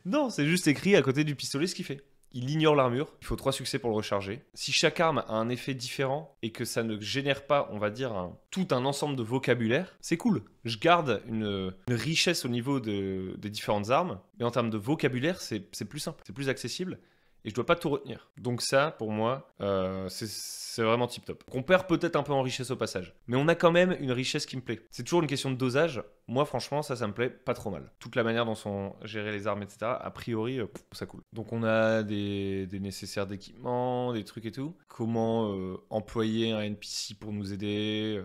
Non, c'est juste écrit à côté du pistolet ce qu'il fait. Il ignore l'armure, il faut 3 succès pour le recharger. Si chaque arme a un effet différent et que ça ne génère pas, on va dire, tout un ensemble de vocabulaire, c'est cool. Je garde une richesse au niveau des différentes armes, mais en termes de vocabulaire, c'est plus simple, c'est plus accessible. Et je dois pas tout retenir. Donc ça, pour moi, c'est vraiment tip top. On perd peut-être un peu en richesse au passage. Mais on a quand même une richesse qui me plaît. C'est toujours une question de dosage. Moi, franchement, ça me plaît pas trop mal. Toute la manière dont sont gérées les armes, etc., a priori, ça cool. Donc on a des nécessaires d'équipement, des trucs et tout. Comment employer un NPC pour nous aider,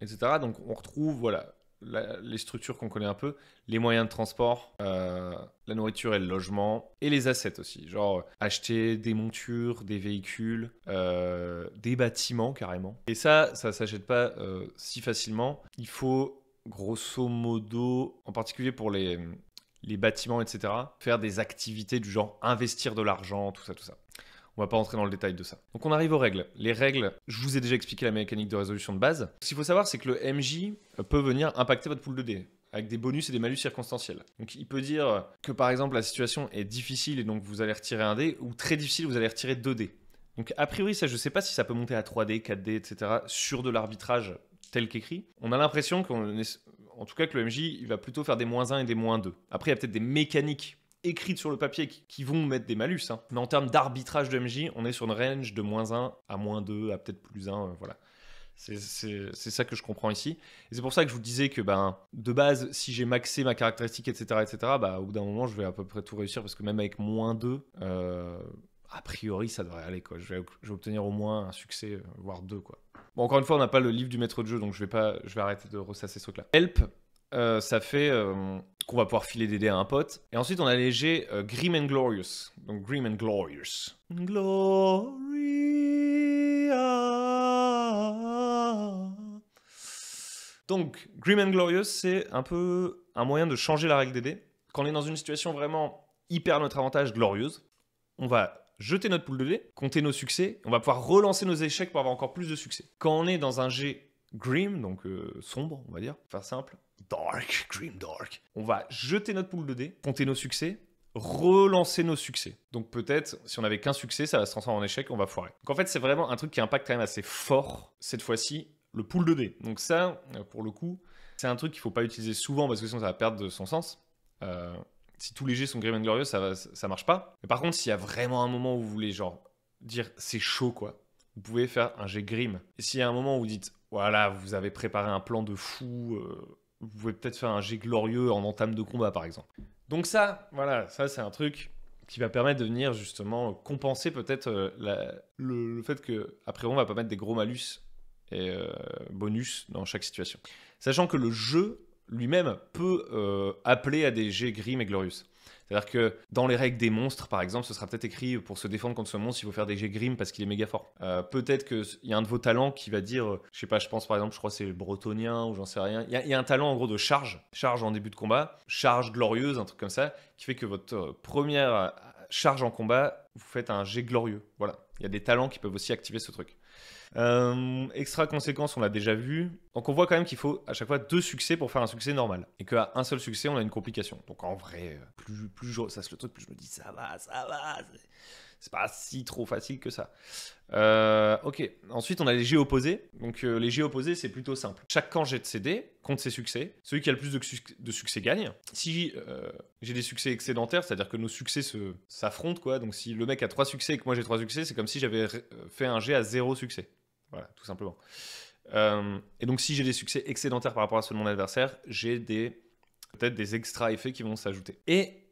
etc. Donc on retrouve, voilà, les structures qu'on connaît un peu, les moyens de transport, la nourriture et le logement, et les assets aussi, genre acheter des montures, des véhicules, des bâtiments carrément. Et ça s'achète pas si facilement. Il faut grosso modo, en particulier pour les bâtiments, etc., faire des activités du genre investir de l'argent, tout ça, tout ça. On va pas rentrer dans le détail de ça. Donc on arrive aux règles. Les règles, je vous ai déjà expliqué la mécanique de résolution de base. Ce qu'il faut savoir, c'est que le MJ peut venir impacter votre pool de dés avec des bonus et des malus circonstanciels. Donc il peut dire que par exemple la situation est difficile et donc vous allez retirer un dé, ou très difficile, vous allez retirer 2 dés. Donc a priori, ça je sais pas si ça peut monter à 3D, 4D, etc. sur de l'arbitrage tel qu'écrit. On a l'impression en tout cas que le MJ il va plutôt faire des -1 et des -2. Après il y a peut-être des mécaniques écrites sur le papier qui vont mettre des malus. Hein. Mais en termes d'arbitrage de MJ, on est sur une range de -1 à -2 à peut-être +1. Voilà. C'est ça que je comprends ici. Et c'est pour ça que je vous disais que de base, si j'ai maxé ma caractéristique, etc., au bout d'un moment, je vais à peu près tout réussir parce que même avec -2, a priori, ça devrait aller, quoi. Je vais obtenir au moins un succès, voire 2, quoi. Bon, encore une fois, on n'a pas le livre du maître de jeu, donc je vais arrêter de ressasser ce truc-là. Help, ça fait qu'on va pouvoir filer des dés à un pote. Et ensuite, on a les jets Grim and Glorious. Donc, Grim and Glorious. Gloria. Donc, Grim and Glorious, c'est un peu un moyen de changer la règle des dés. Quand on est dans une situation vraiment hyper notre avantage, glorieuse, on va jeter notre pool de dés, compter nos succès, on va pouvoir relancer nos échecs pour avoir encore plus de succès. Quand on est dans un jet grim, donc sombre, on va dire, faire simple, dark, grim dark, on va jeter notre pool de dés, compter nos succès, relancer nos succès. Donc peut-être, si on n'avait qu'un succès, ça va se transformer en échec, on va foirer. Donc en fait, c'est vraiment un truc qui impacte quand même assez fort, cette fois-ci, le pool de dés. Donc ça, pour le coup, c'est un truc qu'il ne faut pas utiliser souvent parce que sinon ça va perdre de son sens. Si tous les jets sont Grim and Glorious, ça marche pas. Mais par contre, s'il y a vraiment un moment où vous voulez genre dire c'est chaud quoi, vous pouvez faire un jet Grim. Et s'il y a un moment où vous dites voilà, vous avez préparé un plan de fou, vous pouvez peut-être faire un jet glorieux en entame de combat par exemple. Donc ça, voilà, ça c'est un truc qui va permettre de venir justement compenser peut-être le fait qu'après on va pas mettre des gros malus et bonus dans chaque situation. Sachant que le jeu lui-même peut appeler à des jets Grim et Glorious. C'est-à-dire que dans les règles des monstres, par exemple, ce sera peut-être écrit pour se défendre contre ce monstre, il faut faire des jets Grim parce qu'il est méga fort. Peut-être qu'il y a un de vos talents qui va dire, je sais pas, je pense par exemple, je crois que c'est le bretonien ou j'en sais rien. Il y a un talent en gros de charge en début de combat, charge glorieuse, un truc comme ça, qui fait que votre première charge en combat, vous faites un jet glorieux. Voilà. Il y a des talents qui peuvent aussi activer ce truc. Extra conséquence, on l'a déjà vu. Donc on voit quand même qu'il faut à chaque fois 2 succès pour faire un succès normal. Et qu'à un seul succès, on a une complication. Donc en vrai, plus je ressasse le truc, plus je me dis ça va. C'est pas si trop facile que ça. Ok. Ensuite, on a les jets opposés. Donc les jets opposés, c'est plutôt simple. Chaque camp jette ses dés, compte ses succès. Celui qui a le plus de succès gagne. Si j'ai des succès excédentaires, c'est-à-dire que nos succès s'affrontent, quoi. Donc si le mec a 3 succès et que moi j'ai 3 succès, c'est comme si j'avais fait un jet à 0 succès. Voilà, tout simplement. Et donc si j'ai des succès excédentaires par rapport à ceux de mon adversaire, j'ai peut-être des extra effets qui vont s'ajouter. Et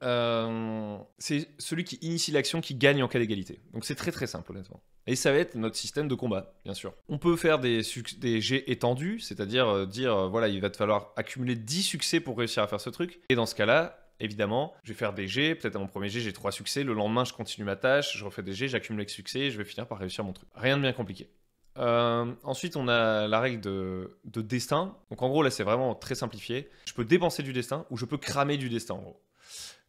c'est celui qui initie l'action qui gagne en cas d'égalité. Donc c'est très très simple honnêtement. Et ça va être notre système de combat, bien sûr. On peut faire des jets étendus, c'est-à-dire dire, voilà, il va te falloir accumuler 10 succès pour réussir à faire ce truc. Et dans ce cas-là, évidemment, je vais faire des jets, peut-être à mon premier jet, j'ai 3 succès, le lendemain, je continue ma tâche, je refais des jets, j'accumule les succès, et je vais finir par réussir mon truc. Rien de bien compliqué. Ensuite, on a la règle de destin. Donc en gros, là, c'est vraiment très simplifié. Je peux dépenser du destin ou je peux cramer du destin, en gros.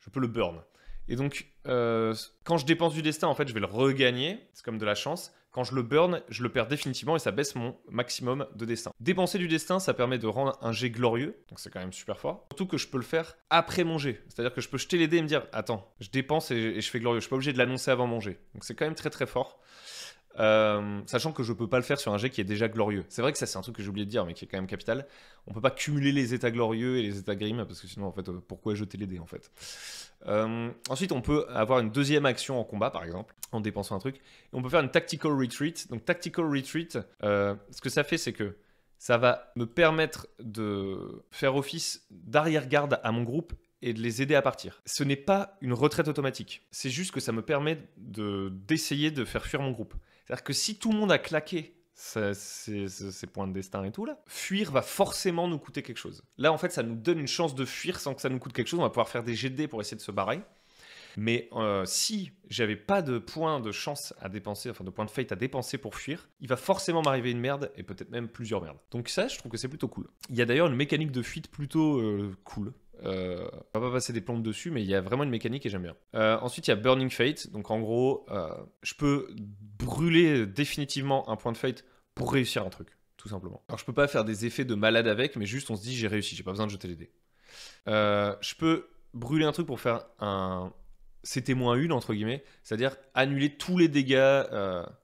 Je peux le burn. Et donc, quand je dépense du destin, en fait, je vais le regagner. C'est comme de la chance. Quand je le burn, je le perds définitivement et ça baisse mon maximum de destin. Dépenser du destin, ça permet de rendre un jet glorieux. Donc c'est quand même super fort. Surtout que je peux le faire après mon jet. C'est-à-dire que je peux jeter les dés et me dire, attends, je dépense et je fais glorieux. Je suis pas obligé de l'annoncer avant mon jet. Donc c'est quand même très très fort. Sachant que je peux pas le faire sur un jet qui est déjà glorieux. C'est vrai que ça c'est un truc que j'ai oublié de dire mais qui est quand même capital. On peut pas cumuler les états glorieux et les états grim parce que sinon en fait pourquoi jeter les dés en fait. Ensuite on peut avoir une deuxième action en combat par exemple en dépensant un truc et on peut faire une tactical retreat. Donc tactical retreat, ce que ça fait c'est que ça va me permettre de faire office d'arrière-garde à mon groupe et de les aider à partir. Ce n'est pas une retraite automatique. C'est juste que ça me permet d'essayer de faire fuir mon groupe. C'est-à-dire que si tout le monde a claqué ses points de destin et tout, là, fuir va forcément nous coûter quelque chose. Là, en fait, ça nous donne une chance de fuir sans que ça nous coûte quelque chose. On va pouvoir faire des jets de dés pour essayer de se barrer. Mais si j'avais pas de points de chance à dépenser, enfin de points de fate à dépenser pour fuir, il va forcément m'arriver une merde et peut-être même plusieurs merdes. Donc ça, je trouve que c'est plutôt cool. Il y a d'ailleurs une mécanique de fuite plutôt cool. On va pas passer des plombes dessus, mais il y a vraiment une mécanique et j'aime bien. Ensuite, il y a Burning Fate. Donc en gros, je peux brûler définitivement un point de fate pour réussir un truc, tout simplement. Alors je peux pas faire des effets de malade avec, mais juste on se dit j'ai réussi, j'ai pas besoin de jeter les dés. Je peux brûler un truc pour faire un CT-1 entre guillemets, c'est-à-dire annuler tous les dégâts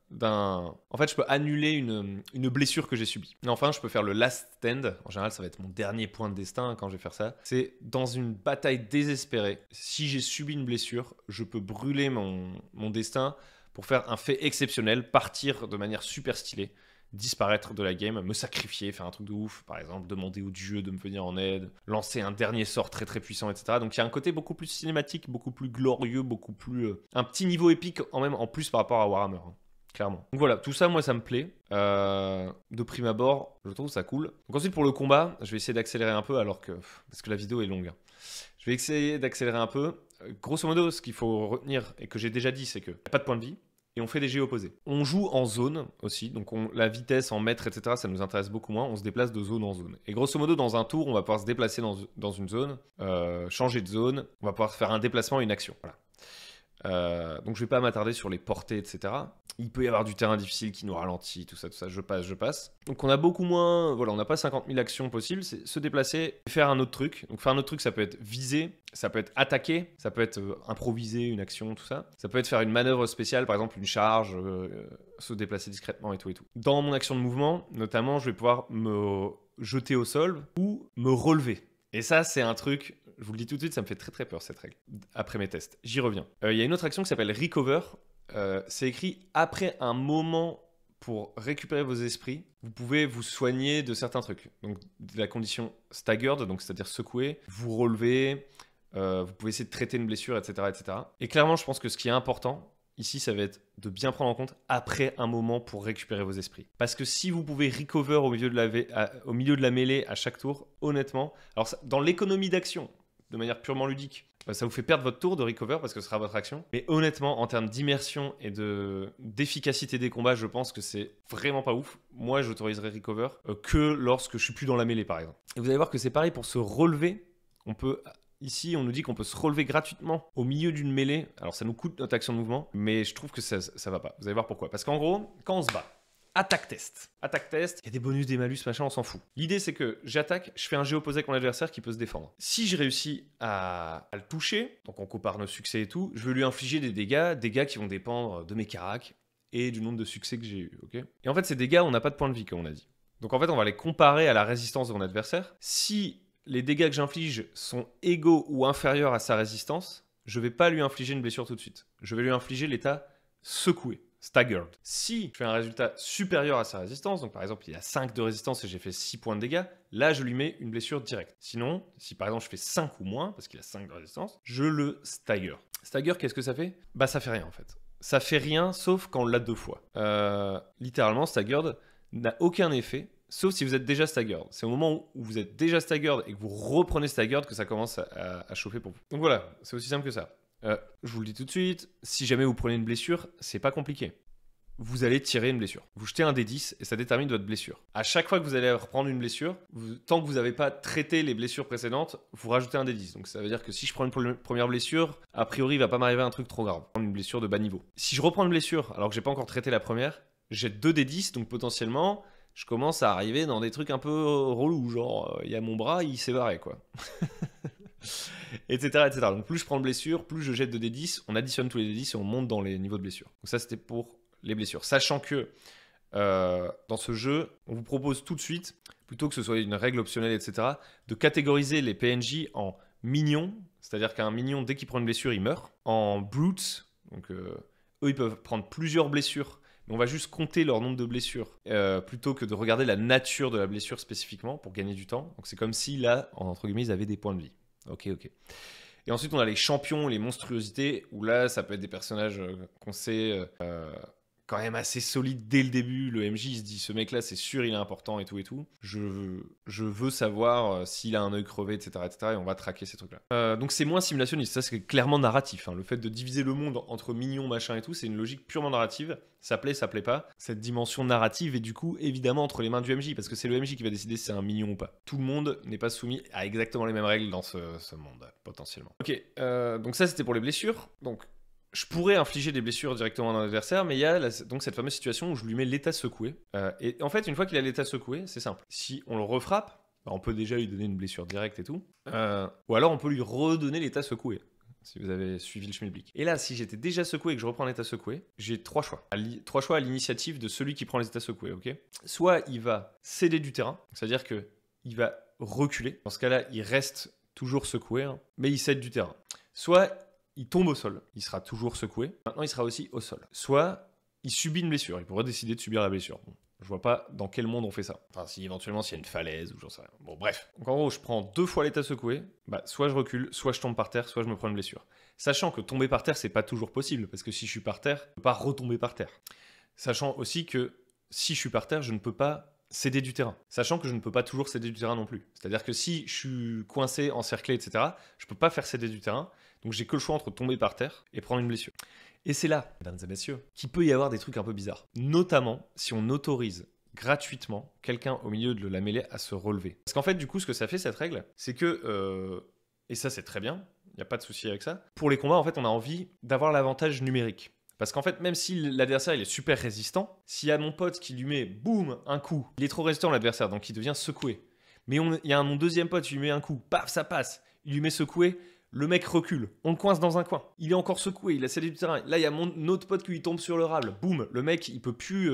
d'un... En fait, je peux annuler une blessure que j'ai subie. Et enfin, je peux faire le last stand. En général, ça va être mon dernier point de destin quand je vais faire ça. C'est dans une bataille désespérée. Si j'ai subi une blessure, je peux brûler mon destin pour faire un fait exceptionnel, partir de manière super stylée. disparaître de la game, me sacrifier, faire un truc de ouf, par exemple, demander au dieu de me venir en aide, lancer un dernier sort très très puissant, etc. Donc il y a un côté beaucoup plus cinématique, beaucoup plus glorieux, beaucoup plus... un petit niveau épique en plus par rapport à Warhammer, hein, clairement. Donc voilà, tout ça, moi, ça me plaît. De prime abord, je trouve ça cool. Donc ensuite, pour le combat, je vais essayer d'accélérer un peu, parce que la vidéo est longue. Hein. Je vais essayer d'accélérer un peu. Grosso modo, ce qu'il faut retenir, et que j'ai déjà dit, c'est qu'il n'y a pas de point de vie. Et on fait des jets opposés. On joue en zone aussi, donc la vitesse en mètres, etc., ça nous intéresse beaucoup moins. On se déplace de zone en zone. Et grosso modo, dans un tour, on va pouvoir se déplacer dans une zone, changer de zone, on va pouvoir faire un déplacement et une action. Voilà. Donc je vais pas m'attarder sur les portées, etc. Il peut y avoir du terrain difficile qui nous ralentit, tout ça, je passe. Donc on a beaucoup moins, voilà, on n'a pas 50 000 actions possibles, c'est se déplacer et faire un autre truc. Donc faire un autre truc, ça peut être viser, ça peut être attaquer, ça peut être improviser une action, tout ça. Ça peut être faire une manœuvre spéciale, par exemple une charge, se déplacer discrètement et tout et tout. Dans mon action de mouvement, notamment, je vais pouvoir me jeter au sol ou me relever. Et ça, c'est un truc, je vous le dis tout de suite, ça me fait très très peur cette règle, après mes tests. J'y reviens. Il y a une autre action qui s'appelle Recover. C'est écrit après un moment pour récupérer vos esprits, vous pouvez vous soigner de certains trucs. Donc de la condition staggered, donc c'est-à-dire secouer, vous relever, vous pouvez essayer de traiter une blessure, etc., etc. Et clairement, je pense que ce qui est important, ici, ça va être de bien prendre en compte après un moment pour récupérer vos esprits. Parce que si vous pouvez recover au milieu de la mêlée à chaque tour, honnêtement, alors ça, dans l'économie d'action, de manière purement ludique, ça vous fait perdre votre tour de recover parce que ce sera votre action. Mais honnêtement, en termes d'immersion et d'efficacité des combats, je pense que c'est vraiment pas ouf. Moi, j'autoriserai recover que lorsque je suis plus dans la mêlée, par exemple. Et vous allez voir que c'est pareil pour se relever. Ici, on nous dit qu'on peut se relever gratuitement au milieu d'une mêlée. Alors, ça nous coûte notre action de mouvement, mais je trouve que ça va pas. Vous allez voir pourquoi. Parce qu'en gros, quand on se bat, attaque test, il y a des bonus, des malus, machin, on s'en fout. L'idée, c'est que j'attaque, je fais un jet opposé avec mon adversaire qui peut se défendre. Si je réussis à le toucher, donc on compare nos succès et tout, je vais lui infliger des dégâts qui vont dépendre de mes caracs et du nombre de succès que j'ai eu, ok ? Et en fait, ces dégâts, on n'a pas de point de vie, comme on a dit. Donc en fait, on va les comparer à la résistance de mon adversaire. Si les dégâts que j'inflige sont égaux ou inférieurs à sa résistance, je ne vais pas lui infliger une blessure tout de suite. Je vais lui infliger l'état secoué, staggered. Si je fais un résultat supérieur à sa résistance, donc par exemple il y a 5 de résistance et j'ai fait 6 points de dégâts, là je lui mets une blessure directe. Sinon, si par exemple je fais 5 ou moins, parce qu'il a 5 de résistance, je le stagger. Stagger, qu'est-ce que ça fait ? Bah ça fait rien en fait. Ça fait rien sauf quand on l'a 2 fois. Littéralement, staggered n'a aucun effet. Sauf si vous êtes déjà staggered. C'est au moment où vous êtes déjà staggered et que vous reprenez staggered que ça commence à chauffer pour vous. Donc voilà, c'est aussi simple que ça. Je vous le dis tout de suite, si jamais vous prenez une blessure, c'est pas compliqué. Vous allez tirer une blessure. Vous jetez un D10 et ça détermine votre blessure. À chaque fois que vous allez reprendre une blessure, tant que vous n'avez pas traité les blessures précédentes, vous rajoutez un D10. Donc ça veut dire que si je prends une première blessure, a priori il va pas m'arriver un truc trop grave. Une blessure de bas niveau. Si je reprends une blessure alors que j'ai pas encore traité la première, j'ai 2 D10, donc potentiellement je commence à arriver dans des trucs un peu relous, genre il y a mon bras, il s'est barré quoi. etc., etc. Donc plus je prends de blessures, plus je jette de D10, on additionne tous les D10 et on monte dans les niveaux de blessures. Donc ça c'était pour les blessures. Sachant que dans ce jeu, on vous propose tout de suite, plutôt que ce soit une règle optionnelle, etc., de catégoriser les PNJ en minions, c'est-à-dire qu'un minion, dès qu'il prend une blessure, il meurt, en brutes, donc eux ils peuvent prendre plusieurs blessures, mais on va juste compter leur nombre de blessures plutôt que de regarder la nature de la blessure spécifiquement pour gagner du temps. Donc c'est comme si là, entre guillemets, ils avaient des points de vie. Ok. Et ensuite, on a les champions, les monstruosités, où là, ça peut être des personnages qu'on sait quand même assez solides dès le début. Le MJ, il se dit, ce mec-là, c'est sûr, il est important et tout et tout. Je veux savoir s'il a un œil crevé, etc., etc., et on va traquer ces trucs-là. Donc c'est moins simulationniste, ça c'est clairement narratif. Hein. Le fait de diviser le monde entre mignons, machin et tout, c'est une logique purement narrative. Ça plaît pas. Cette dimension narrative est du coup évidemment entre les mains du MJ, parce que c'est le MJ qui va décider si c'est un mignon ou pas. Tout le monde n'est pas soumis à exactement les mêmes règles dans ce monde, potentiellement. Ok, donc ça c'était pour les blessures. Donc je pourrais infliger des blessures directement à un adversaire, mais il y a donc cette fameuse situation où je lui mets l'état secoué. Et en fait, une fois qu'il a l'état secoué, c'est simple. Si on le refrappe, on peut déjà lui donner une blessure directe et tout. Ou alors on peut lui redonner l'état secoué, si vous avez suivi le schmilblick. Et là, si j'étais déjà secoué et que je reprends l'état secoué, j'ai 3 choix. 3 choix à l'initiative de celui qui prend les états secoués, ok ? Soit il va céder du terrain, c'est-à-dire qu'il va reculer. Dans ce cas-là, il reste toujours secoué, hein, mais il cède du terrain. Soit il tombe au sol, il sera toujours secoué. Maintenant, il sera aussi au sol. Soit il subit une blessure, il pourrait décider de subir la blessure. Bon, Je vois pas dans quel monde on fait ça. Enfin, si éventuellement s'il y a une falaise ou j'en sais rien. Bon, bref. Donc en gros, je prends 2 fois l'état secoué, bah, soit je recule, soit je tombe par terre, soit je me prends une blessure. Sachant que tomber par terre, c'est pas toujours possible, parce que si je suis par terre, je peux pas retomber par terre. Sachant aussi que si je suis par terre, je ne peux pas céder du terrain. Sachant que je ne peux pas toujours céder du terrain non plus. C'est-à-dire que si je suis coincé, encerclé, etc., je peux pas faire céder du terrain. Donc j'ai que le choix entre tomber par terre et prendre une blessure. Et c'est là, mesdames et messieurs, qu'il peut y avoir des trucs un peu bizarres. Notamment si on autorise gratuitement quelqu'un au milieu de la mêlée à se relever. Parce qu'en fait, du coup, ce que ça fait, cette règle, c'est que, et ça c'est très bien, il n'y a pas de souci avec ça, pour les combats, en fait, on a envie d'avoir l'avantage numérique. Parce qu'en fait, même si l'adversaire il est super résistant, s'il y a mon pote qui lui met, boum, un coup, il est trop résistant l'adversaire, donc il devient secoué. Mais il y a mon deuxième pote qui lui met un coup, paf, ça passe, il lui met secoué, le mec recule, on le coince dans un coin, il est encore secoué, il a cédé du terrain. Là, il y a mon autre pote qui lui tombe sur le râble, boum, le mec il peut plus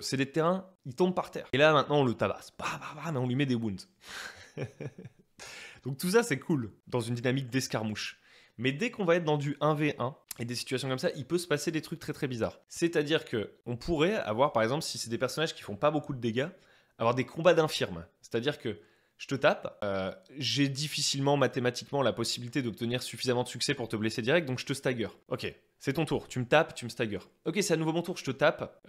céder de terrain, il tombe par terre. Et là maintenant on le tabasse, mais on lui met des wounds. Donc tout ça c'est cool dans une dynamique d'escarmouche. Mais dès qu'on va être dans du 1v1 et des situations comme ça, il peut se passer des trucs très très bizarres. C'est-à-dire qu'on pourrait avoir, par exemple, si c'est des personnages qui font pas beaucoup de dégâts, avoir des combats d'infirmes. C'est-à-dire que je te tape, j'ai difficilement mathématiquement la possibilité d'obtenir suffisamment de succès pour te blesser direct, donc je te stagger. Ok, c'est ton tour, tu me tapes, tu me stagger. Ok, c'est à nouveau mon tour, je te tape.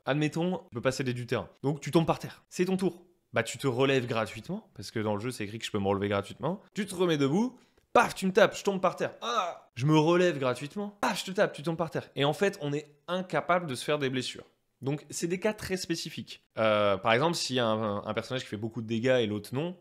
Admettons, tu peux pas céder du terrain. Donc tu tombes par terre. C'est ton tour. Bah tu te relèves gratuitement, parce que dans le jeu c'est écrit que je peux me relever gratuitement. Tu te remets debout. Paf, tu me tapes, je tombe par terre. Ah, je me relève gratuitement. Paf, je te tape, tu tombes par terre. Et en fait, on est incapable de se faire des blessures. Donc, c'est des cas très spécifiques. Par exemple, s'il y a un personnage qui fait beaucoup de dégâts et l'autre non,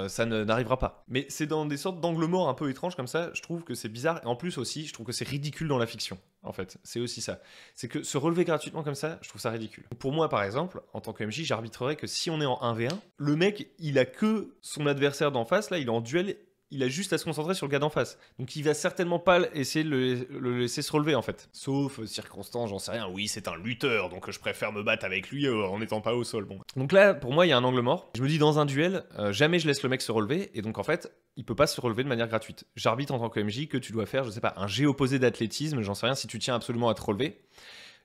ça n'arrivera pas. Mais c'est dans des sortes d'angles morts un peu étranges comme ça, je trouve que c'est bizarre. Et en plus aussi, je trouve que c'est ridicule dans la fiction, en fait. C'est aussi ça. C'est que se relever gratuitement comme ça, je trouve ça ridicule. Pour moi, par exemple, en tant que MJ, j'arbitrerais que si on est en 1v1, le mec, il a que son adversaire d'en face, là, il est en duel, il a juste à se concentrer sur le gars d'en face. Donc il va certainement pas essayer de le laisser se relever en fait. Sauf circonstance, j'en sais rien. Oui, c'est un lutteur, donc je préfère me battre avec lui en n'étant pas au sol. Bon. Donc là, pour moi, il y a un angle mort. Je me dis dans un duel, jamais je laisse le mec se relever. Et donc en fait, il peut pas se relever de manière gratuite. J'arbitre en tant que MJ que tu dois faire, je sais pas, un jet opposé d'athlétisme, j'en sais rien, si tu tiens absolument à te relever.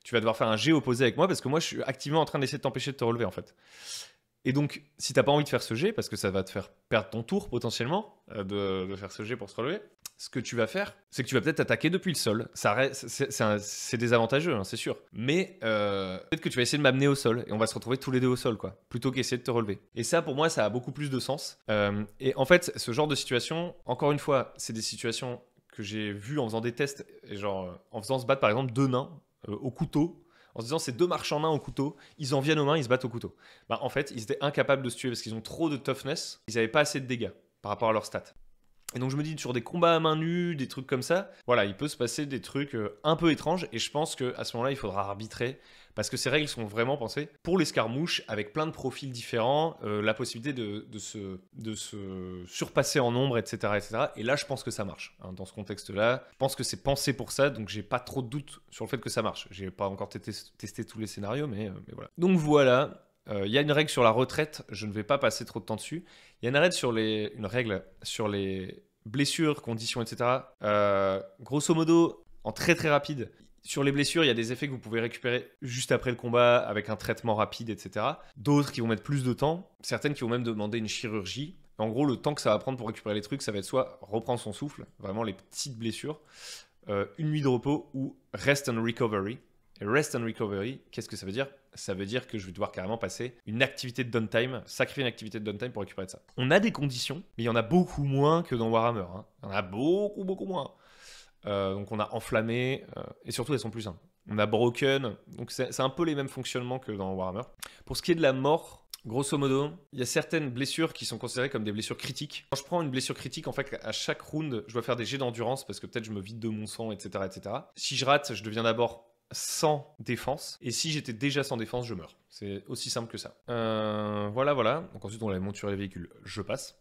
Tu vas devoir faire un jet opposé avec moi parce que moi, je suis activement en train d'essayer de t'empêcher de te relever en fait. Et donc, si t'as pas envie de faire ce jet, parce que ça va te faire perdre ton tour potentiellement, de faire ce jet pour se relever, ce que tu vas faire, c'est que tu vas peut-être attaquer depuis le sol. C'est désavantageux, hein, c'est sûr. Mais peut-être que tu vas essayer de m'amener au sol, et on va se retrouver tous les deux au sol, quoi, plutôt qu'essayer de te relever. Et ça, pour moi, ça a beaucoup plus de sens. Et en fait, ce genre de situation, encore une fois, c'est des situations que j'ai vues en faisant des tests, et genre en faisant se battre par exemple 2 nains au couteau, en se disant c'est 2 marchands nains au couteau, ils en viennent aux mains, ils se battent au couteau. Bah, en fait, ils étaient incapables de se tuer parce qu'ils ont trop de toughness, ils n'avaient pas assez de dégâts par rapport à leurs stats. Et donc je me dis, sur des combats à main nue, des trucs comme ça, voilà, il peut se passer des trucs un peu étranges, et je pense qu'à ce moment-là, il faudra arbitrer, parce que ces règles sont vraiment pensées pour l'escarmouche, avec plein de profils différents, la possibilité de se surpasser en nombre, etc., etc. Et là, je pense que ça marche, hein, dans ce contexte-là. Je pense que c'est pensé pour ça, donc j'ai pas trop de doute sur le fait que ça marche. J'ai pas encore testé tous les scénarios, mais voilà. Donc voilà. Il y a une règle sur la retraite, je ne vais pas passer trop de temps dessus. Il y a une règle sur les blessures, conditions, etc. Grosso modo, en très très rapide, sur les blessures, il y a des effets que vous pouvez récupérer juste après le combat avec un traitement rapide, etc. D'autres qui vont mettre plus de temps, certaines qui vont même demander une chirurgie. En gros, le temps que ça va prendre pour récupérer les trucs, ça va être soit reprendre son souffle, vraiment les petites blessures, une nuit de repos ou rest and recovery. Et rest and recovery, qu'est-ce que ça veut dire? Ça veut dire que je vais devoir carrément passer une activité de downtime, sacrifier une activité de downtime pour récupérer de ça. On a des conditions, mais il y en a beaucoup moins que dans Warhammer. Hein. Il y en a beaucoup, beaucoup moins. Donc on a enflammé, et surtout elles sont plus simples. On a broken, donc c'est un peu les mêmes fonctionnements que dans Warhammer. Pour ce qui est de la mort, grosso modo, il y a certaines blessures qui sont considérées comme des blessures critiques. Quand je prends une blessure critique, en fait, à chaque round, je dois faire des jets d'endurance parce que peut-être je me vide de mon sang, etc., etc. Si je rate, je deviens d'abord sans défense, et si j'étais déjà sans défense, je meurs. C'est aussi simple que ça. Voilà. Donc ensuite, on a la monture et les véhicules, je passe.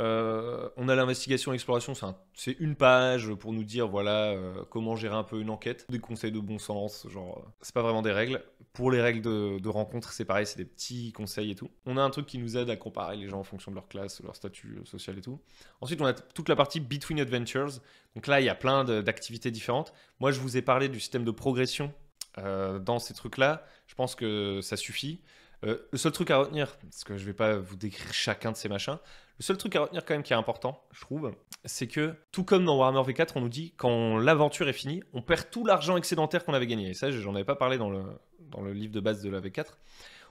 On a l'investigation et l'exploration, c'est une page pour nous dire voilà comment gérer un peu une enquête, des conseils de bon sens, genre c'est pas vraiment des règles. Pour les règles de rencontre, c'est pareil, c'est des petits conseils et tout. On a un truc qui nous aide à comparer les gens en fonction de leur classe, leur statut social et tout. Ensuite, on a toute la partie Between Adventures. Donc là, il y a plein d'activités différentes. Moi, je vous ai parlé du système de progression dans ces trucs-là, je pense que ça suffit. Le seul truc à retenir, parce que je vais pas vous décrire chacun de ces machins, le seul truc à retenir quand même qui est important, je trouve, c'est que tout comme dans Warhammer V4, on nous dit quand l'aventure est finie, on perd tout l'argent excédentaire qu'on avait gagné. Et ça, j'en avais pas parlé dans le livre de base de la V4.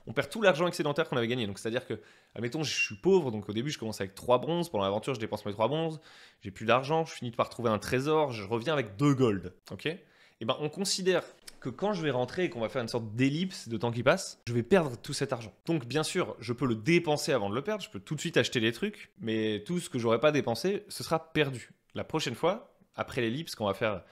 On perd tout l'argent excédentaire qu'on avait gagné. Donc c'est-à-dire que, admettons, je suis pauvre, donc au début je commence avec 3 bronzes, pendant l'aventure je dépense mes 3 bronzes, j'ai plus d'argent, je finis par trouver un trésor, je reviens avec 2 gold. Ok? Et ben on considère que quand je vais rentrer et qu'on va faire une sorte d'ellipse de temps qui passe, je vais perdre tout cet argent. Donc bien sûr, je peux le dépenser avant de le perdre, je peux tout de suite acheter des trucs, mais tout ce que j'aurais pas dépensé, ce sera perdu. La prochaine fois, après l'ellipse qu'on va faire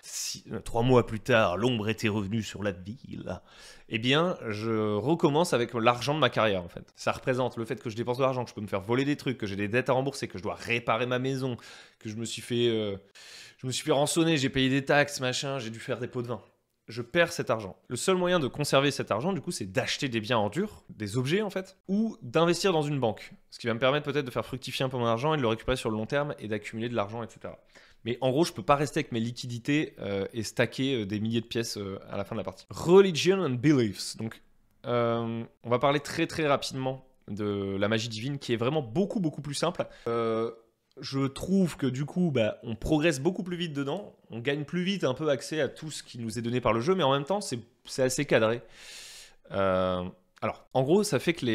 3 mois plus tard, l'ombre était revenue sur la ville, eh bien, je recommence avec l'argent de ma carrière, en fait. Ça représente le fait que je dépense de l'argent, que je peux me faire voler des trucs, que j'ai des dettes à rembourser, que je dois réparer ma maison, que je me suis fait rançonner, j'ai payé des taxes, machin, j'ai dû faire des pots de vin. Je perds cet argent. Le seul moyen de conserver cet argent, du coup, c'est d'acheter des biens en dur, des objets en fait, ou d'investir dans une banque. Ce qui va me permettre peut-être de faire fructifier un peu mon argent et de le récupérer sur le long terme et d'accumuler de l'argent, etc. Mais en gros, je peux pas rester avec mes liquidités et stacker des milliers de pièces à la fin de la partie. Religion and Beliefs. Donc, on va parler très très rapidement de la magie divine qui est vraiment beaucoup beaucoup plus simple. Je trouve que du coup, on progresse beaucoup plus vite dedans, on gagne plus vite un peu accès à tout ce qui nous est donné par le jeu, mais en même temps, c'est assez cadré. Alors, en gros, ça fait que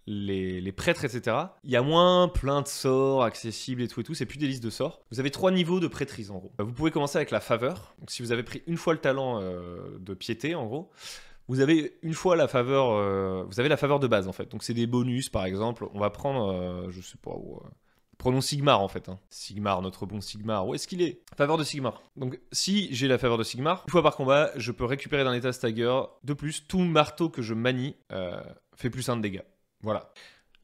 les prêtres, etc., il y a moins plein de sorts accessibles et tout, c'est plus des listes de sorts. Vous avez 3 niveaux de prêtrise, en gros. Vous pouvez commencer avec la faveur. Donc, si vous avez pris une fois le talent de piété, en gros, vous avez une fois la faveur, vous avez la faveur de base, en fait. Donc, c'est des bonus, par exemple. On va prendre, je sais pas où... Prenons Sigmar en fait. Sigmar, notre bon Sigmar. Où est-ce qu'il est? Faveur de Sigmar. Donc si j'ai la faveur de Sigmar, une fois par combat, je peux récupérer d'un état stagger. De plus, tout marteau que je manie fait plus 1 de dégâts. Voilà.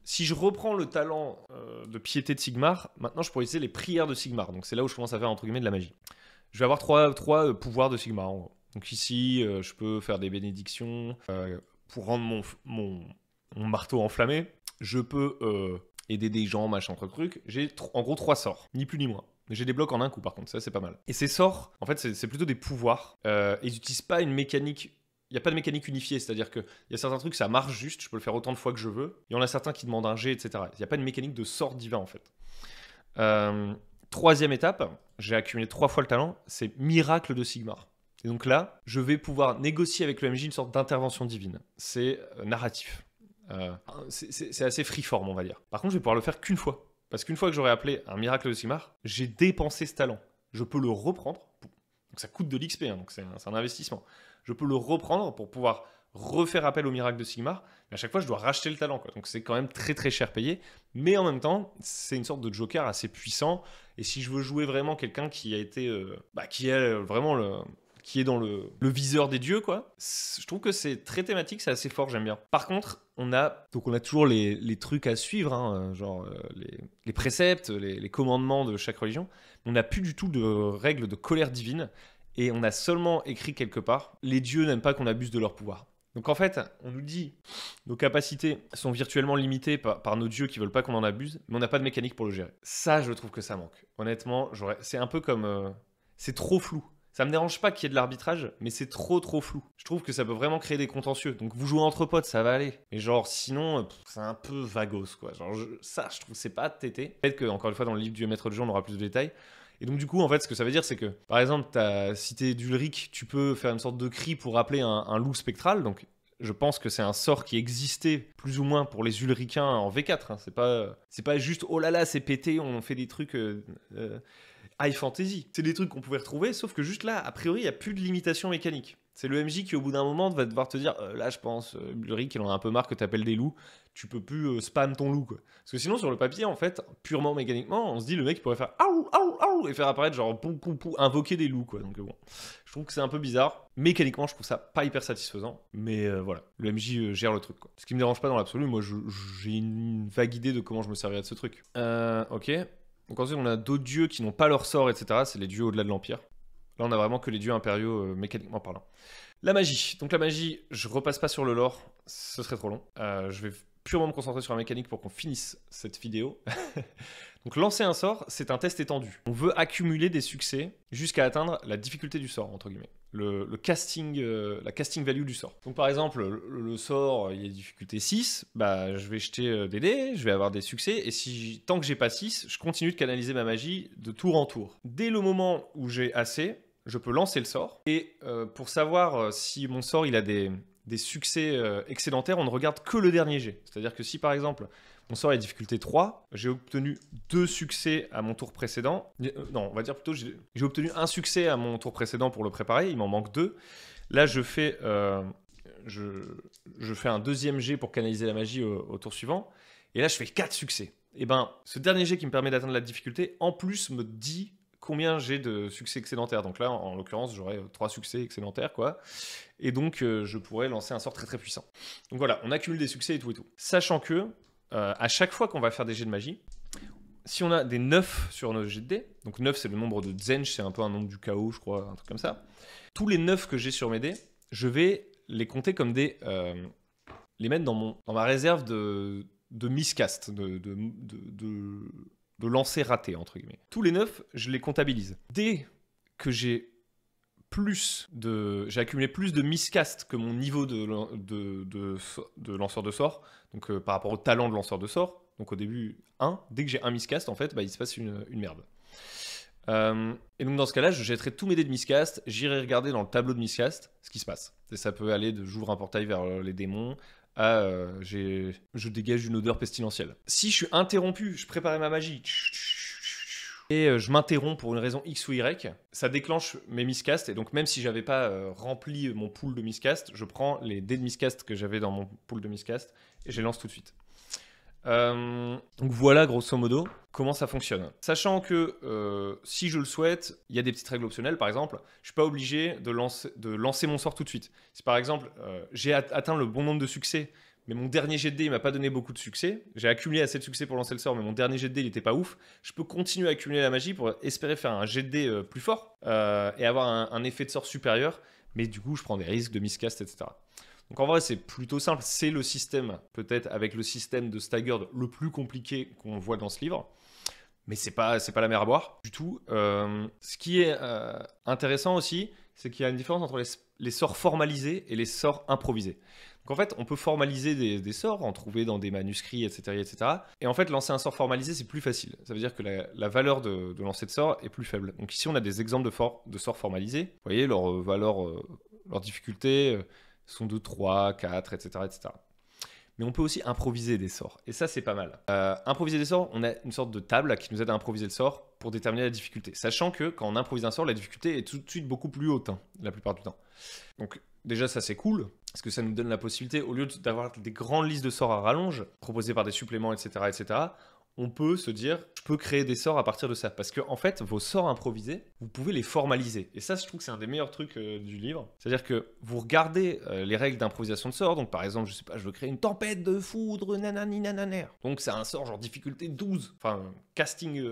Si je reprends le talent de piété de Sigmar, maintenant je pourrais utiliser les prières de Sigmar. Donc c'est là où je commence à faire entre guillemets de la magie. Je vais avoir 3 pouvoirs de Sigmar en gros. Donc ici, je peux faire des bénédictions pour rendre mon marteau enflammé. Je peux... aider des gens, machin, truc. J'ai en gros 3 sorts, ni plus ni moins. Mais j'ai des blocs en un coup par contre, ça c'est pas mal. Et ces sorts, en fait, c'est plutôt des pouvoirs. Ils n'utilisent pas une mécanique. Il n'y a pas de mécanique unifiée, c'est-à-dire qu'il y a certains trucs, ça marche juste, je peux le faire autant de fois que je veux. Il y en a certains qui demandent un jet, etc. Il n'y a pas de mécanique de sort divin en fait. 3e étape, j'ai accumulé 3 fois le talent, c'est Miracle de Sigmar. Et donc là, je vais pouvoir négocier avec le MJ une sorte d'intervention divine. C'est narratif. C'est assez freeform, on va dire. Par contre, je vais pouvoir le faire qu'une fois. Parce qu'une fois que j'aurai appelé un miracle de Sigmar, j'ai dépensé ce talent. Je peux le reprendre. Donc ça coûte de l'XP, hein, donc c'est un investissement. Je peux le reprendre pour pouvoir refaire appel au miracle de Sigmar. Mais à chaque fois, je dois racheter le talent, quoi. Donc c'est quand même très très cher payé. Mais en même temps, c'est une sorte de joker assez puissant. Et si je veux jouer vraiment quelqu'un qui a été... qui est vraiment qui est dans le viseur des dieux, quoi. Je trouve que c'est très thématique, c'est assez fort, j'aime bien. Par contre, on a toujours les trucs à suivre, hein, genre les préceptes, les commandements de chaque religion. On n'a plus du tout de règles de colère divine, et on a seulement écrit quelque part, les dieux n'aiment pas qu'on abuse de leur pouvoir. Donc en fait, on nous dit, nos capacités sont virtuellement limitées par nos dieux qui veulent pas qu'on en abuse, mais on n'a pas de mécanique pour le gérer. Ça, je trouve que ça manque. Honnêtement, c'est un peu comme... c'est trop flou. Ça me dérange pas qu'il y ait de l'arbitrage, mais c'est trop flou. Je trouve que ça peut vraiment créer des contentieux. Donc vous jouez entre potes, ça va aller. Mais genre sinon, c'est un peu vagos quoi. Genre ça, je trouve que c'est pas tété. Peut-être que encore une fois dans le livre du maître de jeu, on aura plus de détails. Et donc du coup, en fait, ce que ça veut dire, c'est que par exemple, si t'es d'Ulric, tu peux faire une sorte de cri pour appeler un loup spectral. Donc je pense que c'est un sort qui existait plus ou moins pour les Ulricains en V4. Hein. C'est pas juste oh là là, c'est pété, on fait des trucs. High fantasy. C'est des trucs qu'on pouvait retrouver, sauf que juste là, a priori, il n'y a plus de limitation mécanique. C'est le MJ qui, au bout d'un moment, va devoir te dire là, je pense, Ulric, il en a un peu marre que tu appelles des loups, tu peux plus spam ton loup, quoi. Parce que sinon, sur le papier, en fait, purement mécaniquement, on se dit le mec il pourrait faire aou, aou, aou, et faire apparaître genre pou, pou, pou, invoquer des loups, quoi. Donc bon, je trouve que c'est un peu bizarre. Mécaniquement, je trouve ça pas hyper satisfaisant, mais voilà, le MJ gère le truc, quoi. Ce qui me dérange pas dans l'absolu, moi, j'ai une vague idée de comment je me servirais de ce truc. Ok. Donc ensuite, on a d'autres dieux qui n'ont pas leur sort, etc. C'est les dieux au-delà de l'Empire. Là, on a vraiment que les dieux impériaux, mécaniquement parlant. La magie. Donc la magie, je repasse pas sur le lore, ce serait trop long. Je vais purement me concentrer sur la mécanique pour qu'on finisse cette vidéo. Donc lancer un sort, c'est un test étendu. On veut accumuler des succès jusqu'à atteindre la difficulté du sort, entre guillemets. La casting value du sort. Donc par exemple, le sort, il y a difficulté 6, bah, je vais jeter des dés, je vais avoir des succès, et tant que j'ai pas 6, je continue de canaliser ma magie de tour en tour. Dès le moment où j'ai assez, je peux lancer le sort, et pour savoir si mon sort il a des succès excédentaires, on ne regarde que le dernier jet. C'est-à-dire que si par exemple, mon sort est difficulté 3, j'ai obtenu 2 succès à mon tour précédent. Non, on va dire plutôt, j'ai obtenu un succès à mon tour précédent pour le préparer, il m'en manque 2. Là, je fais un deuxième jet pour canaliser la magie au tour suivant. Et là, je fais 4 succès. Et ben, ce dernier jet qui me permet d'atteindre la difficulté, en plus, me dit combien j'ai de succès excédentaires. Donc là, en l'occurrence, j'aurai 3 succès excédentaires, quoi. Et donc, je pourrais lancer un sort très très puissant. Donc voilà, on accumule des succès et tout et tout. Sachant que, à chaque fois qu'on va faire des jets de magie, si on a des 9 sur nos jets de dés, donc 9 c'est le nombre de Zench, c'est un peu un nombre du chaos, je crois, un truc comme ça. Tous les 9 que j'ai sur mes dés, je vais les compter comme les mettre dans ma réserve de miscast, de lancer raté, entre guillemets. Tous les 9, je les comptabilise. Dès que j'ai accumulé plus de miscast que mon niveau de lanceur de sort, donc par rapport au talent de lanceur de sort, donc au début 1, dès que j'ai un miscast, en fait, bah, il se passe une merde. Et donc dans ce cas-là, je jetterai tous mes dés de miscast, j'irai regarder dans le tableau de miscast ce qui se passe. Et ça peut aller de j'ouvre un portail vers les démons à je dégage une odeur pestilentielle. Si je suis interrompu, je préparais ma magie, et je m'interromps pour une raison X ou Y, ça déclenche mes miscasts, et donc même si j'avais pas rempli mon pool de miscast, je prends les dés de miscast que j'avais dans mon pool de miscast, et je les lance tout de suite. Donc voilà grosso modo comment ça fonctionne. Sachant que si je le souhaite, il y a des petites règles optionnelles. Par exemple, je suis pas obligé de lancer mon sort tout de suite. Si par exemple j'ai atteint le bon nombre de succès, mais mon dernier jet de dés il m'a pas donné beaucoup de succès, j'ai accumulé assez de succès pour lancer le sort, mais mon dernier jet de dés il était pas ouf, je peux continuer à accumuler la magie pour espérer faire un jet de dés plus fort et avoir un effet de sort supérieur, mais du coup je prends des risques de miscast, etc. Donc en vrai, c'est plutôt simple. C'est le système, peut-être avec le système de Staggered le plus compliqué qu'on voit dans ce livre. Mais c'est pas la mer à boire du tout. Ce qui est intéressant aussi, c'est qu'il y a une différence entre les sorts formalisés et les sorts improvisés. Donc en fait, on peut formaliser des sorts, en trouver dans des manuscrits, etc., etc. Et en fait, lancer un sort formalisé, c'est plus facile. Ça veut dire que la valeur de lancer de sort est plus faible. Donc ici, on a des exemples de sorts formalisés. Vous voyez, leur valeur, leur difficulté sont de 3, 4, etc., etc. Mais on peut aussi improviser des sorts. Et ça, c'est pas mal. Improviser des sorts, on a une sorte de table qui nous aide à improviser le sort pour déterminer la difficulté. Sachant que quand on improvise un sort, la difficulté est tout de suite beaucoup plus haute, la plupart du temps. Donc déjà, ça c'est cool, parce que ça nous donne la possibilité, au lieu d'avoir des grandes listes de sorts à rallonge, proposées par des suppléments, etc., etc., on peut se dire, je peux créer des sorts à partir de ça. Parce que, en fait, vos sorts improvisés, vous pouvez les formaliser. Et ça, je trouve que c'est un des meilleurs trucs du livre. C'est-à-dire que vous regardez les règles d'improvisation de sorts. Donc, par exemple, je sais pas, je veux créer une tempête de foudre, nanani nananer. Donc, c'est un sort genre difficulté 12. Enfin, casting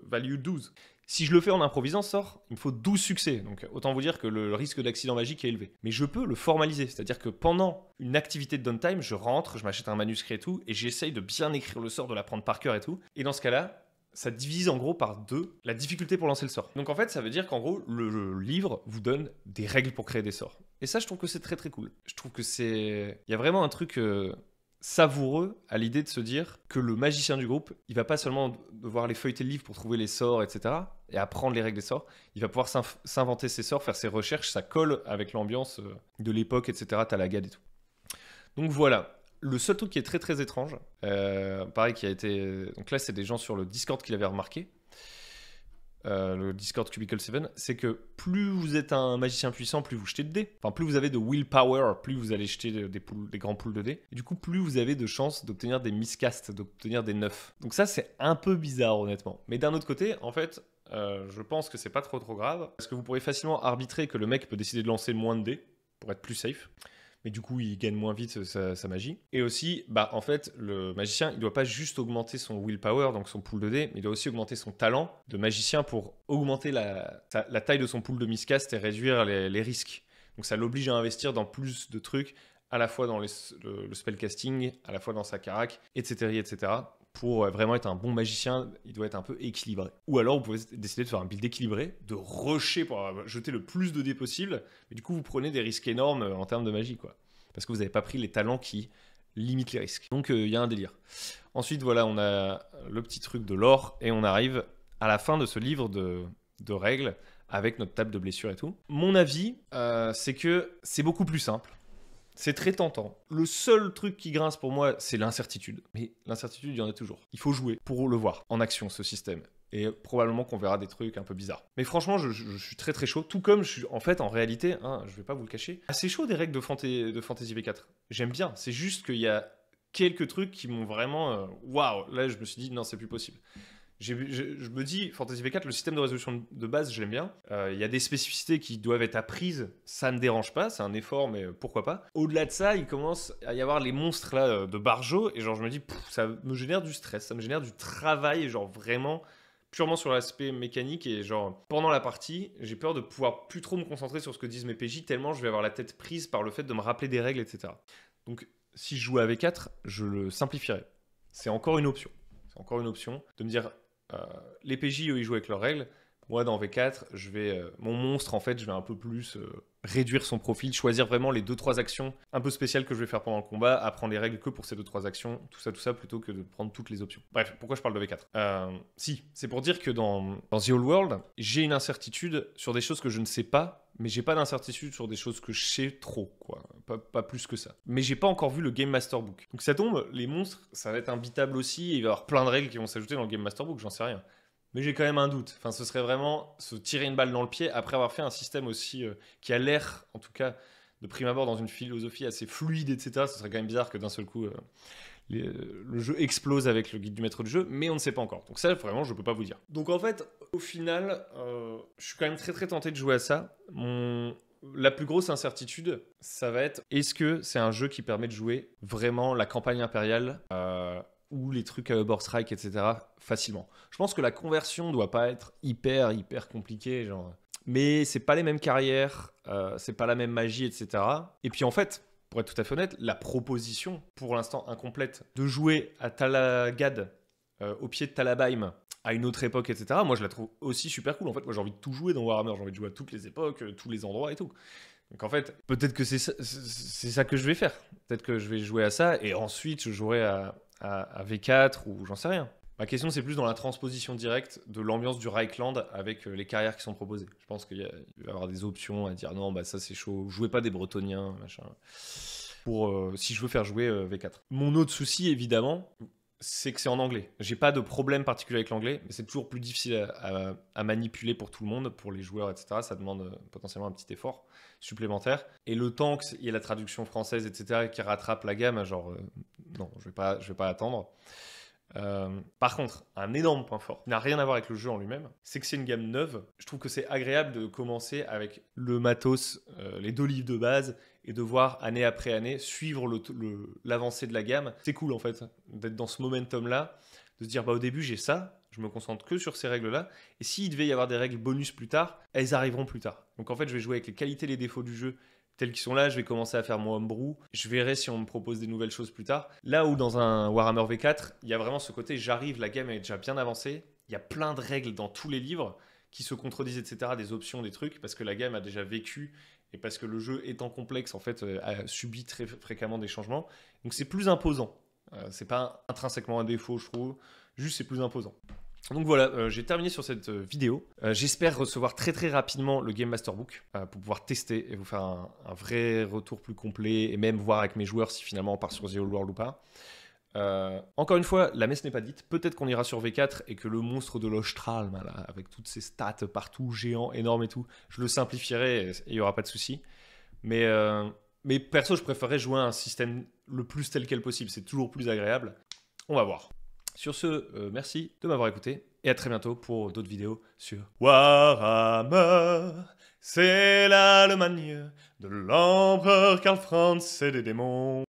value 12. Si je le fais en improvisant ce sort, il me faut 12 succès. Donc autant vous dire que le risque d'accident magique est élevé. Mais je peux le formaliser. C'est-à-dire que pendant une activité de downtime, je rentre, je m'achète un manuscrit et tout, et j'essaye de bien écrire le sort, de l'apprendre par cœur et tout. Et dans ce cas-là, ça divise en gros par 2 la difficulté pour lancer le sort. Donc en fait, ça veut dire qu'en gros, le livre vous donne des règles pour créer des sorts. Et ça, je trouve que c'est très très cool. Je trouve que c'est... Il y a vraiment un truc... savoureux à l'idée de se dire que le magicien du groupe, il va pas seulement devoir les feuilleter le livre pour trouver les sorts, etc., et apprendre les règles des sorts, il va pouvoir s'inventer ses sorts, faire ses recherches, ça colle avec l'ambiance de l'époque, etc., Talagad et tout. Donc voilà, le seul truc qui est très très étrange, pareil qui a été... Donc là, c'est des gens sur le Discord qui l'avaient remarqué, le Discord Cubicle 7, c'est que plus vous êtes un magicien puissant, plus vous jetez de dés. Enfin, plus vous avez de willpower, plus vous allez jeter des grands pools de dés. Et du coup, plus vous avez de chances d'obtenir des miscasts, d'obtenir des 9. Donc ça, c'est un peu bizarre, honnêtement. Mais d'un autre côté, en fait, je pense que c'est pas trop grave. Parce que vous pourrez facilement arbitrer que le mec peut décider de lancer moins de dés pour être plus safe. Mais du coup, il gagne moins vite sa magie. Et aussi, bah, en fait, le magicien, il ne doit pas juste augmenter son willpower, donc son pool de dés, mais il doit aussi augmenter son talent de magicien pour augmenter la taille de son pool de miscast et réduire les risques. Donc ça l'oblige à investir dans plus de trucs, à la fois dans le spellcasting, à la fois dans sa carac, etc., etc. Pour vraiment être un bon magicien, il doit être un peu équilibré. Ou alors, vous pouvez décider de faire un build équilibré, de rusher pour jeter le plus de dés possible, mais du coup, vous prenez des risques énormes en termes de magie, quoi. Parce que vous n'avez pas pris les talents qui limitent les risques. Donc, il y a un délire. Ensuite, voilà, on a le petit truc de l'or, et on arrive à la fin de ce livre de règles, avec notre table de blessures et tout. Mon avis, c'est que c'est beaucoup plus simple. C'est très tentant. Le seul truc qui grince pour moi, c'est l'incertitude. Mais l'incertitude, il y en a toujours. Il faut jouer pour le voir en action, ce système. Et probablement qu'on verra des trucs un peu bizarres. Mais franchement, je suis très très chaud. Tout comme je suis, en fait, en réalité, hein, je vais pas vous le cacher, assez chaud des règles de Fantasy V4. J'aime bien. C'est juste qu'il y a quelques trucs qui m'ont vraiment... Waouh, là, je me suis dit, non, c'est plus possible. Je me dis, Fantasy V4, le système de résolution de base, je l'aime bien. Il y a des spécificités qui doivent être apprises, ça ne dérange pas, c'est un effort, mais pourquoi pas. Au-delà de ça, il commence à y avoir les monstres là de Barjo, et genre je me dis, ça me génère du stress, ça me génère du travail, genre vraiment purement sur l'aspect mécanique, et genre pendant la partie, j'ai peur de pouvoir plus trop me concentrer sur ce que disent mes PJ, tellement je vais avoir la tête prise par le fait de me rappeler des règles, etc. Donc si je jouais à V4, je le simplifierais. C'est encore une option. C'est encore une option de me dire... les PJ, eux, ils jouent avec leurs règles. Moi, dans V4, mon monstre, en fait, je vais un peu plus réduire son profil, choisir vraiment les 2-3 actions un peu spéciales que je vais faire pendant le combat, apprendre les règles que pour ces 2-3 actions, tout ça, plutôt que de prendre toutes les options. Bref, pourquoi je parle de V4 Si, c'est pour dire que dans The Old World, j'ai une incertitude sur des choses que je ne sais pas, mais j'ai pas d'incertitude sur des choses que je sais trop, quoi. Pas plus que ça. Mais j'ai pas encore vu le Game Master Book. Donc ça tombe, les monstres, ça va être imbitable aussi, et il va y avoir plein de règles qui vont s'ajouter dans le Game Master Book, j'en sais rien. Mais j'ai quand même un doute. Enfin, ce serait vraiment se tirer une balle dans le pied après avoir fait un système aussi qui a l'air, en tout cas, de prime abord, dans une philosophie assez fluide, etc. Ce serait quand même bizarre que d'un seul coup, le jeu explose avec le guide du maître du jeu, mais on ne sait pas encore. Donc ça, vraiment, je peux pas vous dire. Donc en fait, au final, je suis quand même très très tenté de jouer à ça. La plus grosse incertitude, ça va être, est-ce que c'est un jeu qui permet de jouer vraiment la campagne impériale ou les trucs à Uber Strike, etc. facilement. Je pense que la conversion doit pas être hyper compliquée, genre. Mais c'est pas les mêmes carrières, c'est pas la même magie, etc. Et puis en fait, pour être tout à fait honnête, la proposition, pour l'instant incomplète, de jouer à Talagad, au pied de Talabaim, à une autre époque, etc. Moi, je la trouve aussi super cool. En fait, moi, j'ai envie de tout jouer dans Warhammer. J'ai envie de jouer à toutes les époques, tous les endroits et tout. Donc en fait, peut-être que c'est ça que je vais faire. Peut-être que je vais jouer à ça et ensuite je jouerai à V4 ou j'en sais rien. Ma question, c'est plus dans la transposition directe de l'ambiance du Reichland avec les carrières qui sont proposées. Je pense qu'il va y avoir des options à dire non, bah ça c'est chaud, jouez pas des Bretoniens, machin. Pour si je veux faire jouer V4. Mon autre souci, évidemment, c'est que c'est en anglais. J'ai pas de problème particulier avec l'anglais, mais c'est toujours plus difficile à manipuler pour tout le monde, pour les joueurs, etc. Ça demande potentiellement un petit effort supplémentaire. Et le temps qu'il y ait la traduction française, etc., qui rattrape la gamme, genre, non, je vais pas attendre. Par contre, un énorme point fort, qui n'a rien à voir avec le jeu en lui-même, c'est que c'est une gamme neuve. Je trouve que c'est agréable de commencer avec le matos, les 2 livres de base, et de voir année après année suivre l'avancée de la gamme. C'est cool en fait, d'être dans ce momentum-là, de se dire bah, au début j'ai ça, je me concentre que sur ces règles-là, et s'il devait y avoir des règles bonus plus tard, elles arriveront plus tard. Donc en fait je vais jouer avec les qualités et les défauts du jeu, tels qu'ils sont là, je vais commencer à faire mon homebrew, je verrai si on me propose des nouvelles choses plus tard. Là où dans un Warhammer V4, il y a vraiment ce côté, j'arrive, la gamme est déjà bien avancée, il y a plein de règles dans tous les livres qui se contredisent, etc., des options, des trucs, parce que la gamme a déjà vécu, et parce que le jeu étant complexe, en fait, a subi très fréquemment des changements. Donc c'est plus imposant. C'est pas intrinsèquement un défaut, je trouve, juste c'est plus imposant. Donc voilà, j'ai terminé sur cette vidéo. J'espère recevoir très rapidement le Game Master Book pour pouvoir tester et vous faire un vrai retour plus complet et même voir avec mes joueurs si finalement on part sur The Old World ou pas. Encore une fois, la messe n'est pas dite. Peut-être qu'on ira sur V4 et que le monstre de l'Ostral, avec toutes ses stats partout, géant, énorme et tout, je le simplifierai et il n'y aura pas de souci. Mais perso, je préférerais jouer à un système le plus tel quel possible. C'est toujours plus agréable. On va voir. Sur ce, merci de m'avoir écouté et à très bientôt pour d'autres vidéos sur Warhammer. C'est l'Allemagne de l'empereur Karl Franz et des démons.